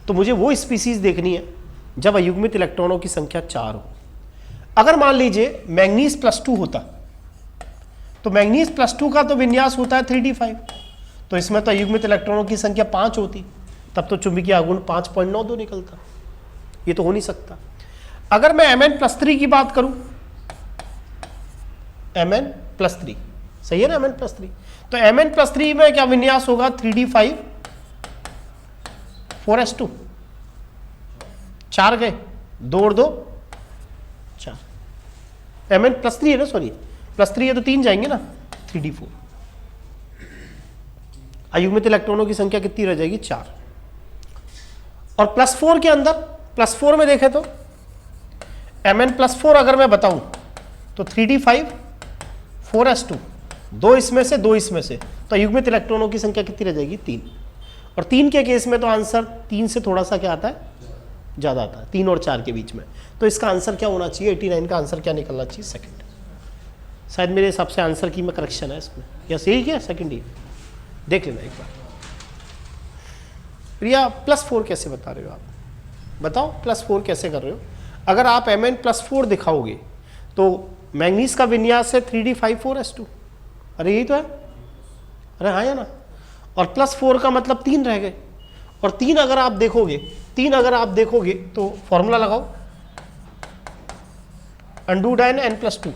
तो मुझे वो स्पीसीज देखनी है जब अयुग्मित इलेक्ट्रॉनों की संख्या 4 हो। अगर मान लीजिए मैंगनीज +2 होता, तो मैंगनीज +2 का तो विन्यास होता है 3d5, तो इसमें तो अयुग्मित इलेक्ट्रॉनों की संख्या 5 होती, तब तो चुंबकीय आघूर्ण 5.92 निकलता, ये तो हो नहीं सकता। अगर मैं Mn+3 की बात करूं, Mn+3 सही है ना, Mn+3, तो Mn+3 में क्या विन्यास होगा 3d5 4s2, 4 गए, 2 और 2 4, Mn+3 है ना, सॉरी +3 है तो 3 जाएंगे ना, 3d4। अयुग्मित इलेक्ट्रॉनों की संख्या कितनी रह जाएगी? 4। और +4 के अंदर, +4 में देखें तो Mn+4 अगर मैं बताऊं तो 3d5 4s2, 2 इसमें से 2 इसमें से, तो अयुग्मित इलेक्ट्रॉनों की संख्या कितनी रह जाएगी? 3। और 3 के केस में तो आंसर 3 से थोड़ा सा क्या आता है? ज़्यादा आता है, 3 और 4 के बीच में। तो इसका आंसर क्या होना चाहिए? 89 का आंसर क्या निकलना चाहिए? सेकंड। शायद मेरे हिसाब से आंसर की में करेक्शन है इसमें, या सही क्या? सेकंड ही देख लेना एक बार। प्रिया +4 कैसे बता रहे हो आप? बताओ +4 कैसे कर रहे हो? अगर आप Mn+4 दिखाओगे तो मैंगनीज का विन्यास है 3d5 4s2। अरे यही तो है, अरे हाँ या ना? और +4 का मतलब 3 रह गए। और 3 अगर आप देखोगे तो फॉर्मूला लगाओ, √n n+2,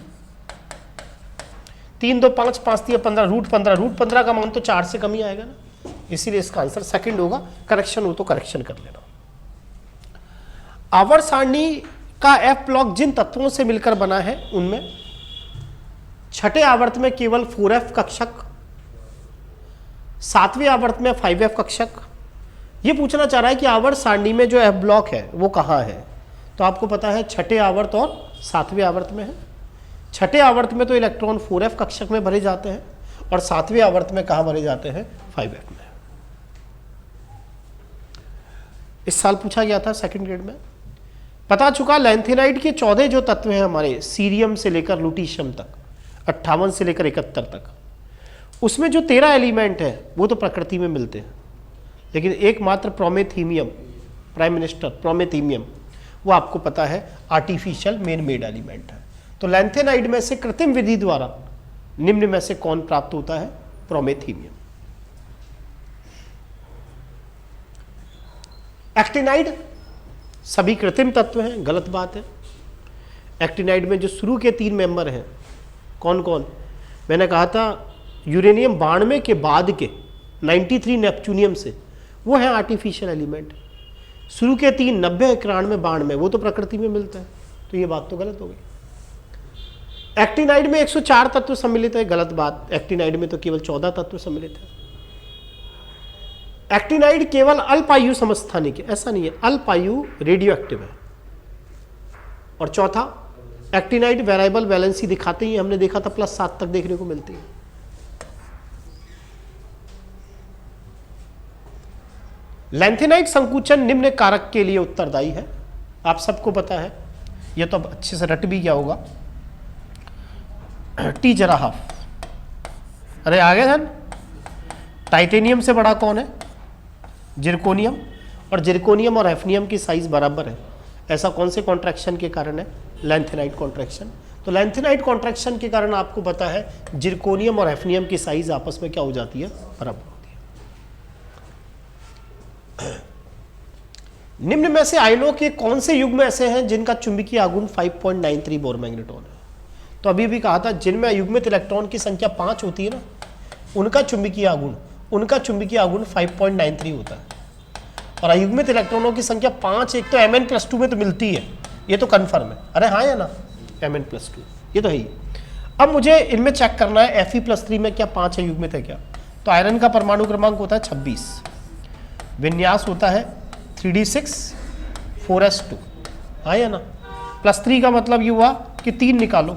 3 2 5 5 3 15, √15 का मान तो 4 से कम ही आएगा ना, इसीलिए इसका आंसर सेकंड होगा। करेक्शन हो तो करेक्शन कर लेना। आवर्त सारणी का F ब्लॉक जिन तत्वों से मिलकर बना है उनमें छठे आवर्त में केवल 4f कक्षक, 7वें आवर्त में 5f कक्षक। ये पूछना चाह रहा है कि आवर्त सारणी में जो F ब्लॉक है वो कहाँ है? तो आपको पता है छठे आवर्त और 7वें आवर्त में है। छठे आवर्त में तो इलेक्ट्रॉन 4f कक्षक में भरे जाते हैं, और 7वें आवर्त में कहाँ भरे जाते हैं? 5f में। इस साल पूछा गया था सेकंड ग्रेड में। पता चुका लैंथेनाइड के 14 जो तत्व हैं हमारे, सीरियम से लेकर लुटीशियम तक, 58 से लेकर 71 तक, उसमें जो 13 एलिमेंट है वो तो प्रकृति में मिलते हैं, लेकिन एकमात्र प्रोमेथीमियम, प्राइम मिनिस्टर प्रोमेथीमियम, वो आपको पता है आर्टिफिशियल मेन मेड एलिमेंट है। तो लैंथेनाइड में से कृत्रिम विधि द्वारा निम्न में से कौन प्राप्त होता है? प्रोमेथीमियम। एक्टिनाइड सभी कृत्रिम तत्व हैं, गलत बात है। एक्टिनाइड में जो शुरू के 3 मेंबर हैं, कौन कौन? मैंने कहा था यूरेनियम 92 के बाद के 93 नेपच्यूनियम से, वो है आर्टिफिशियल एलिमेंट। शुरू के 3 90 91 92 वो तो प्रकृति में मिलता है, तो ये बात तो गलत हो गई। एक्टिनाइड में 104 तत्व सम्मिलित है, गलत बात। एक्टिनाइड में तो केवल 14 तत्व सम्मिलित है। एक्टिनाइड केवल अल्पायु समस्थानिक है, ऐसा नहीं है, अल्पायु रेडियो एक्टिव है। और चौथा, एक्टिनाइड वेरिएबल वैलेंसी दिखाते ही, हमने देखा था +7 तक देखने को मिलती है। लैंथेनाइड संकुचन निम्न कारक के लिए उत्तरदायी है, आप सबको पता है, यह तो अब अच्छे से रट भी गया होगा। T जरा हाफ, अरे आगे धन। टाइटेनियम से बड़ा कौन है? जिरकोनियम। और जिरकोनियम और हैफनियम की साइज बराबर है, ऐसा कौन से कॉन्ट्रैक्शन के कारण है? Lanthanide contraction. तो लैंथेनाइड कॉन्ट्रैक्शन के कारण आपको पता है जिरकोनियम और हैफनियम की साइज आपस में क्या हो जाती है? बराबर होती है। निम्न में से आयनों के कौन से युग्म ऐसे हैं जिनका चुंबकीय आघूर्ण 5.93 बोर मैग्नेट्रॉन है? तो अभी भी कहा था जिनमें अयुग्मित इलेक्ट्रॉन की संख्या 5 होती है ना, उनका चुंबकीय आघूर्ण 5.93 होता है। और अयुग्मित इलेक्ट्रॉनों की संख्या 5 एक तो Mn+2 में तो मिलती है, ये तो कन्फर्म है। अरे हाँ या ना? Mn+2 ये तो है ही। अब मुझे इनमें चेक करना है Fe+3 में क्या 5 अयुग्मित है क्या? तो आयरन का परमाणु क्रमांक होता है 26, विन्यास होता है 3d6 4s2, हाँ या ना? +3 का मतलब ये हुआ कि 3 निकालो,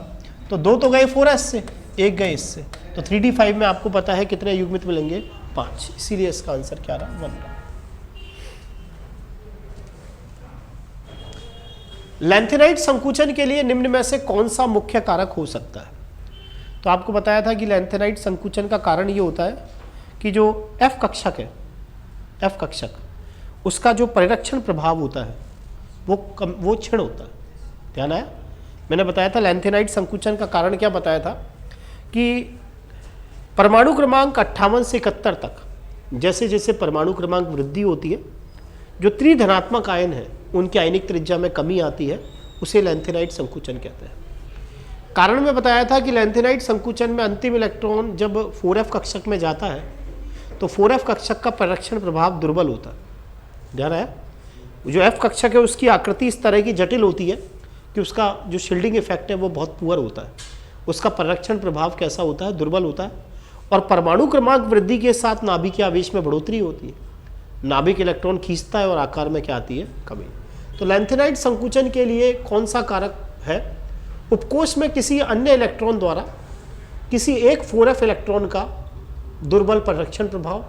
तो 2 तो गए 4s से, 1 गए इससे, तो 3d5 में आपको पता है कितने युग्मित मिलेंगे? 5, इसीलिए इसका आंसर क्या रहा? 1 रहा। लैंथेनाइड संकुचन के लिए निम्न में से कौन सा मुख्य कारक हो सकता है? तो आपको बताया था कि लैंथेनाइड संकुचन का कारण ये होता है कि जो F कक्षक है, F कक्षक, उसका जो परिरक्षण प्रभाव होता है वो क्षीण होता है। ध्यान आया? मैंने बताया था लैंथेनाइड संकुचन का कारण क्या बताया था कि परमाणु क्रमांक 58 से 71 तक जैसे जैसे परमाणु क्रमांक वृद्धि होती है, जो त्रिधनात्मक आयन है उनकी आयनिक त्रिज्या में कमी आती है, उसे लैंथेनाइड संकुचन कहते हैं। कारण मैं बताया था कि लैंथेनाइड संकुचन में अंतिम इलेक्ट्रॉन जब 4f कक्षक में जाता है तो 4f कक्षक का परिरक्षण प्रभाव दुर्बल होता है। ध्यान आया? जो F कक्षक है उसकी आकृति इस तरह की जटिल होती है कि उसका जो शील्डिंग इफेक्ट है वो बहुत पुअर होता है, उसका परिरक्षण प्रभाव कैसा होता है, दुर्बल होता है। और परमाणु क्रमांक वृद्धि के साथ नाभिक के आवेश में बढ़ोतरी होती है, नाभिक इलेक्ट्रॉन खींचता है और आकार में क्या आती है, कमी। तो लैंथेनाइड संकुचन के लिए कौन सा कारक है, उपकोष में किसी अन्य इलेक्ट्रॉन द्वारा किसी एक 4f इलेक्ट्रॉन का दुर्बल परिरक्षण प्रभाव,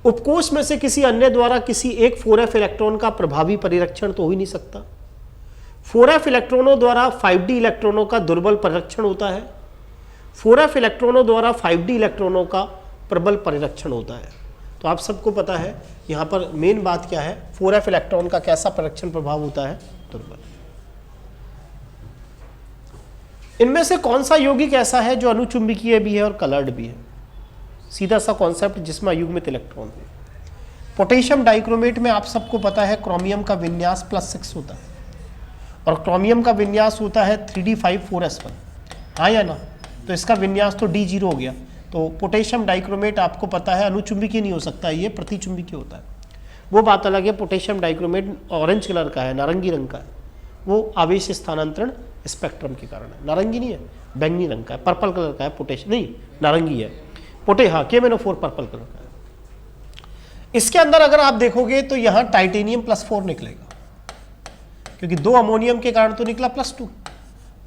उपकोष में से किसी अन्य द्वारा किसी एक 4f इलेक्ट्रॉन का प्रभावी परिरक्षण तो हो ही नहीं सकता। 4f इलेक्ट्रॉनों द्वारा 5d इलेक्ट्रॉनों का दुर्बल परिरक्षण होता है, 4f इलेक्ट्रॉनों द्वारा 5d इलेक्ट्रॉनों का प्रबल परिरक्षण होता है। तो आप सबको पता है यहां पर मेन बात क्या है, 4f इलेक्ट्रॉन का कैसा परिरक्षण प्रभाव होता है, दुर्बल। इनमें से कौन सा यौगिक ऐसा है जो अनुचुंबकीय भी है और कलर्ड भी है, सीधा सा कॉन्सेप्ट जिसमें अयुग्मित इलेक्ट्रॉन है। पोटेशियम डाइक्रोमेट में आप सबको पता है क्रोमियम का विन्यास +6 होता है और क्रोमियम का विन्यास होता है 3d5 4s1, हाँ या ना। तो इसका विन्यास तो d0 हो गया। तो पोटेशियम डाइक्रोमेट आपको पता है अनुचुंबकीय नहीं हो सकता, ये प्रतिचुंबकीय होता है। वो बात अलग है, पोटेशियम डाइक्रोमेट ऑरेंज कलर का है, नारंगी रंग का है, वो आवेश स्थानांतरण स्पेक्ट्रम के कारण है। नारंगी नहीं है, बैंगनी रंग का है, पर्पल कलर का है। पोटेशियम नहीं, नारंगी है। हाँ, KMnO4 पर्पल कलर का है। इसके अंदर अगर आप देखोगे तो यहाँ टाइटेनियम +4 निकलेगा, क्योंकि 2 अमोनियम के कारण तो निकला +2,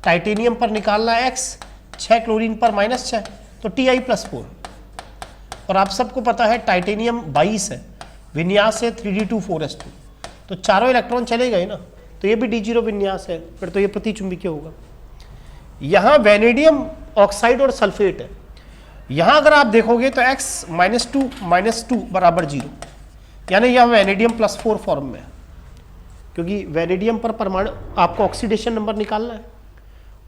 टाइटेनियम पर निकालना X, 6 क्लोरीन पर -6, तो Ti +4। और आप सबको पता है टाइटेनियम 22 है, विन्यास है 3d2 4s2, तो चारों इलेक्ट्रॉन चले गए ना, तो ये भी d0 विन्यास है, फिर तो ये प्रतिचुंबकीय होगा। यहाँ वेनेडियम ऑक्साइड और सल्फेट है, यहाँ अगर आप देखोगे तो X -2 -2 = 0, यानी यह वेनेडियम +4 फॉर्म में है, क्योंकि वेनेडियम पर परमाणु आपको ऑक्सीडेशन नंबर निकालना है,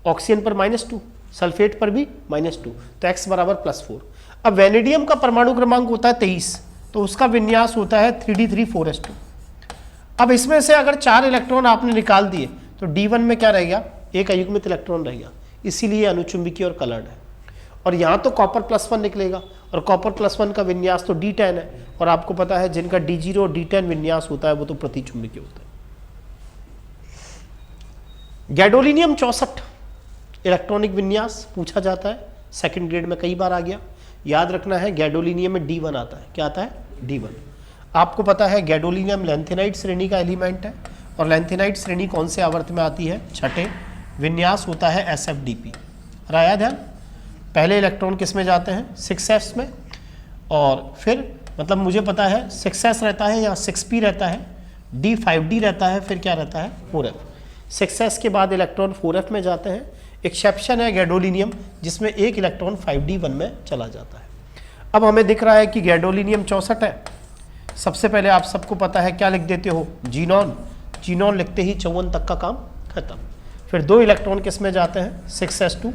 ऑक्सीजन पर -2, सल्फेट पर भी -2, तो X = +4। अब वेनेडियम का परमाणु क्रमांक होता है 23, तो उसका विन्यास होता है 3d3 4s2। अब इसमें से अगर 4 इलेक्ट्रॉन आपने निकाल दिए तो D1 में क्या रह गया, एक अयुग्मित इलेक्ट्रॉन रह गया, इसीलिए अनुचुंबकीय और कलर्ड है। और यहाँ तो कॉपर +1 निकलेगा, और कॉपर +1 का विन्यास तो D10 है, और आपको पता है जिनका D0 और D10 विन्यास होता है वो तो प्रतिचुंबकीय होता है। गैडोलिनियम 64 इलेक्ट्रॉनिक विन्यास पूछा जाता है, सेकंड ग्रेड में कई बार आ गया। याद रखना है गैडोलिनियम में D1 आता है, क्या आता है, D1। आपको पता है गैडोलिनियम लैंथेनाइड श्रेणी का एलिमेंट है, और लैंथेनाइड श्रेणी कौन से आवर्त में आती है, छठे। विन्यास होता है SFDP। राया ध्यान, पहले इलेक्ट्रॉन किस में जाते हैं, 6s में, और फिर मतलब मुझे पता है 6s रहता है या 6p रहता है, D 5d रहता है, फिर क्या रहता है 4f। 6s के बाद इलेक्ट्रॉन 4f में जाते हैं। एक्सेप्शन है गैडोलिनियम, जिसमें एक इलेक्ट्रॉन 5d1 में चला जाता है। अब हमें दिख रहा है कि गैडोलिनियम 64 है। सबसे पहले आप सबको पता है क्या लिख देते हो, जीनॉन। जीनॉन लिखते ही 54 तक का काम खत्म। फिर 2 इलेक्ट्रॉन किस में जाते हैं, 6s2।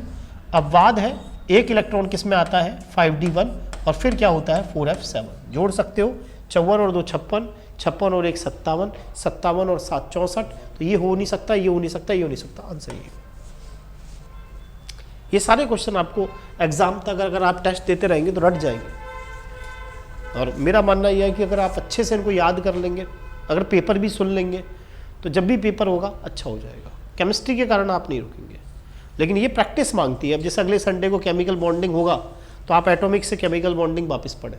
अब बाद है एक इलेक्ट्रॉन किस में आता है, 5d1, और फिर क्या होता है 4f7। जोड़ सकते हो, 54 और 2 56, 56 और 1 57, 57 और 7 64। तो ये हो नहीं सकता, ये हो नहीं सकता, ये हो नहीं सकता, आंसर ये। ये सारे क्वेश्चन आपको एग्जाम तक अगर आप टेस्ट देते रहेंगे तो रट जाएंगे। और मेरा मानना यह है कि अगर आप अच्छे से इनको याद कर लेंगे, अगर पेपर भी सुन लेंगे, तो जब भी पेपर होगा अच्छा हो जाएगा। केमिस्ट्री के कारण आप नहीं रुकेंगे, लेकिन ये प्रैक्टिस मांगती है। अब जैसे अगले संडे को केमिकल बॉन्डिंग होगा, तो आप एटॉमिक से केमिकल बॉन्डिंग वापस पढ़ें,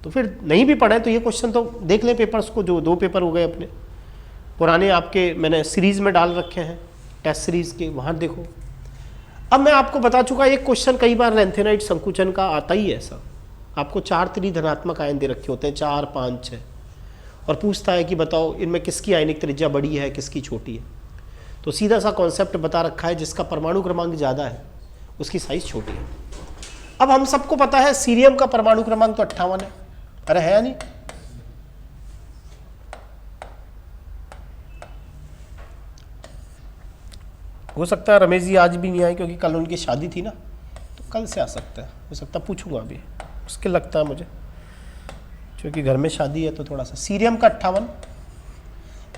तो फिर नहीं भी पढ़ें तो ये क्वेश्चन तो देख लें पेपर्स को, जो 2 पेपर हो गए अपने पुराने, आपके मैंने सीरीज़ में डाल रखे हैं, टेस्ट सीरीज़ के, वहाँ देखो। अब मैं आपको बता चुका, एक क्वेश्चन कई बार लैंथेनाइड संकुचन का आता ही है ऐसा, आपको 4 त्रिधनात्मक आयन दे रखे होते हैं, 4 5 6, और पूछता है कि बताओ इनमें किसकी आयनिक त्रिज्या बड़ी है, किसकी छोटी है। तो सीधा सा कॉन्सेप्ट बता रखा है, जिसका परमाणु क्रमांक ज़्यादा है उसकी साइज छोटी है। अब हम सबको पता है सीरियम का परमाणु क्रमांक तो 58 है, अरे है या नहीं। हो सकता है रमेश जी आज भी नहीं आए, क्योंकि कल उनकी शादी थी ना, तो कल से आ सकता है, हो सकता है पूछूंगा अभी, मुश्किल लगता है मुझे, क्योंकि घर में शादी है तो थोड़ा सा। सीरियम का 58,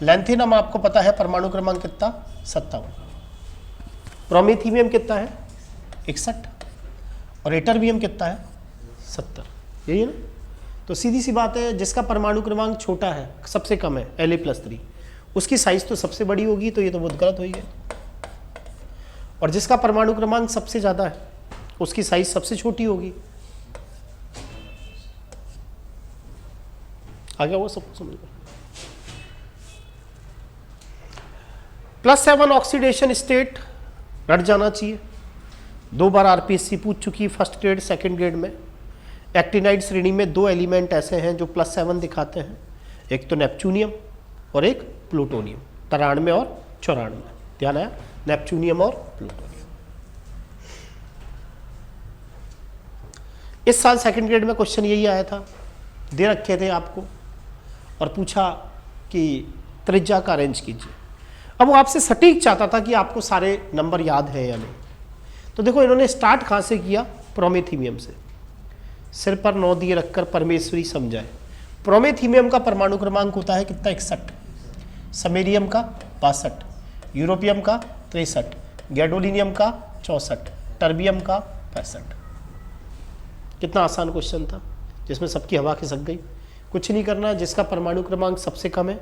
लैंथेनम आपको पता है परमाणु क्रमांक कितना, 57, प्रोमेथियम कितना है 61, और एटरबियम कितना है 70, यही है ना। तो सीधी सी बात है, जिसका परमाणु क्रमांक छोटा है, सबसे कम है La+3, उसकी साइज तो सबसे बड़ी होगी, तो ये तो बहुत गलत हो गया। और जिसका परमाणु क्रमांक सबसे ज्यादा है उसकी साइज सबसे छोटी होगी। आ गया वो सबको समझ में। +7 ऑक्सीडेशन स्टेट रट जाना चाहिए। 2 बार आरपीएससी पूछ चुकी है फर्स्ट ग्रेड सेकंड ग्रेड में। एक्टिनाइड श्रेणी में 2 एलिमेंट ऐसे हैं जो +7 दिखाते हैं, एक तो नेपच्यूनियम और एक प्लूटोनियम, 93 और 94। ध्यान आया, नेपच्यूनियम और प्लूटोनियम। इस साल सेकंड ग्रेड में क्वेश्चन यही आया था, दे रखे थे आपको और पूछा कि त्रिज्या का अरेंज कीजिए। अब वो आपसे सटीक चाहता था कि आपको सारे नंबर याद है या नहीं। तो देखो इन्होंने स्टार्ट कहाँ से किया, प्रोमेथीमियम से। सिर पर 9 दिए रखकर परमेश्वरी समझाए। प्रोमेथीमियम का परमाणु क्रमांक होता है कितना, 61। समेरियम का 62, यूरोपियम का 63, गैडोलिनियम का 64, टर्बियम का 65। कितना आसान क्वेश्चन था जिसमें सबकी हवा खिसक गई। कुछ नहीं करना, जिसका परमाणु क्रमांक सबसे कम है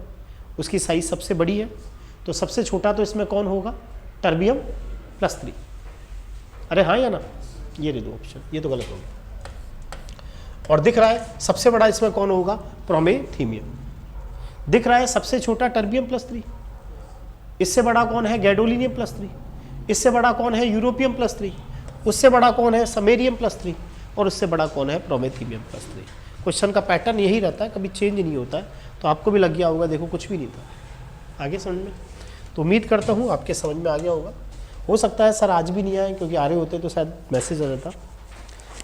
उसकी साइज सबसे बड़ी है, तो सबसे छोटा तो इसमें कौन होगा, टर्बियम +3। अरे हाँ या ना, ये ले दो ऑप्शन, ये तो गलत हो गया। और दिख रहा है सबसे बड़ा इसमें कौन होगा, प्रोमेथीमियम। दिख रहा है सबसे छोटा टर्बियम +3, इससे बड़ा कौन है, गैडोलिनियम +3, इससे बड़ा कौन है, यूरोपियम +3, उससे बड़ा कौन है, समेरियम +3, और उससे बड़ा कौन है, प्रोमेथीमियम +3। क्वेश्चन का पैटर्न यही रहता है, कभी चेंज नहीं होता है। तो आपको भी लग गया होगा, देखो कुछ भी नहीं था। आगे समझ में, तो उम्मीद करता हूँ आपके समझ में आ गया होगा। हो सकता है सर आज भी नहीं आए, क्योंकि आ रहे होते तो शायद मैसेज आ जाता।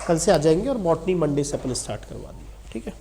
कल से आ जाएंगे और बॉटनी मंडे से अपन स्टार्ट करवा दिए, ठीक है।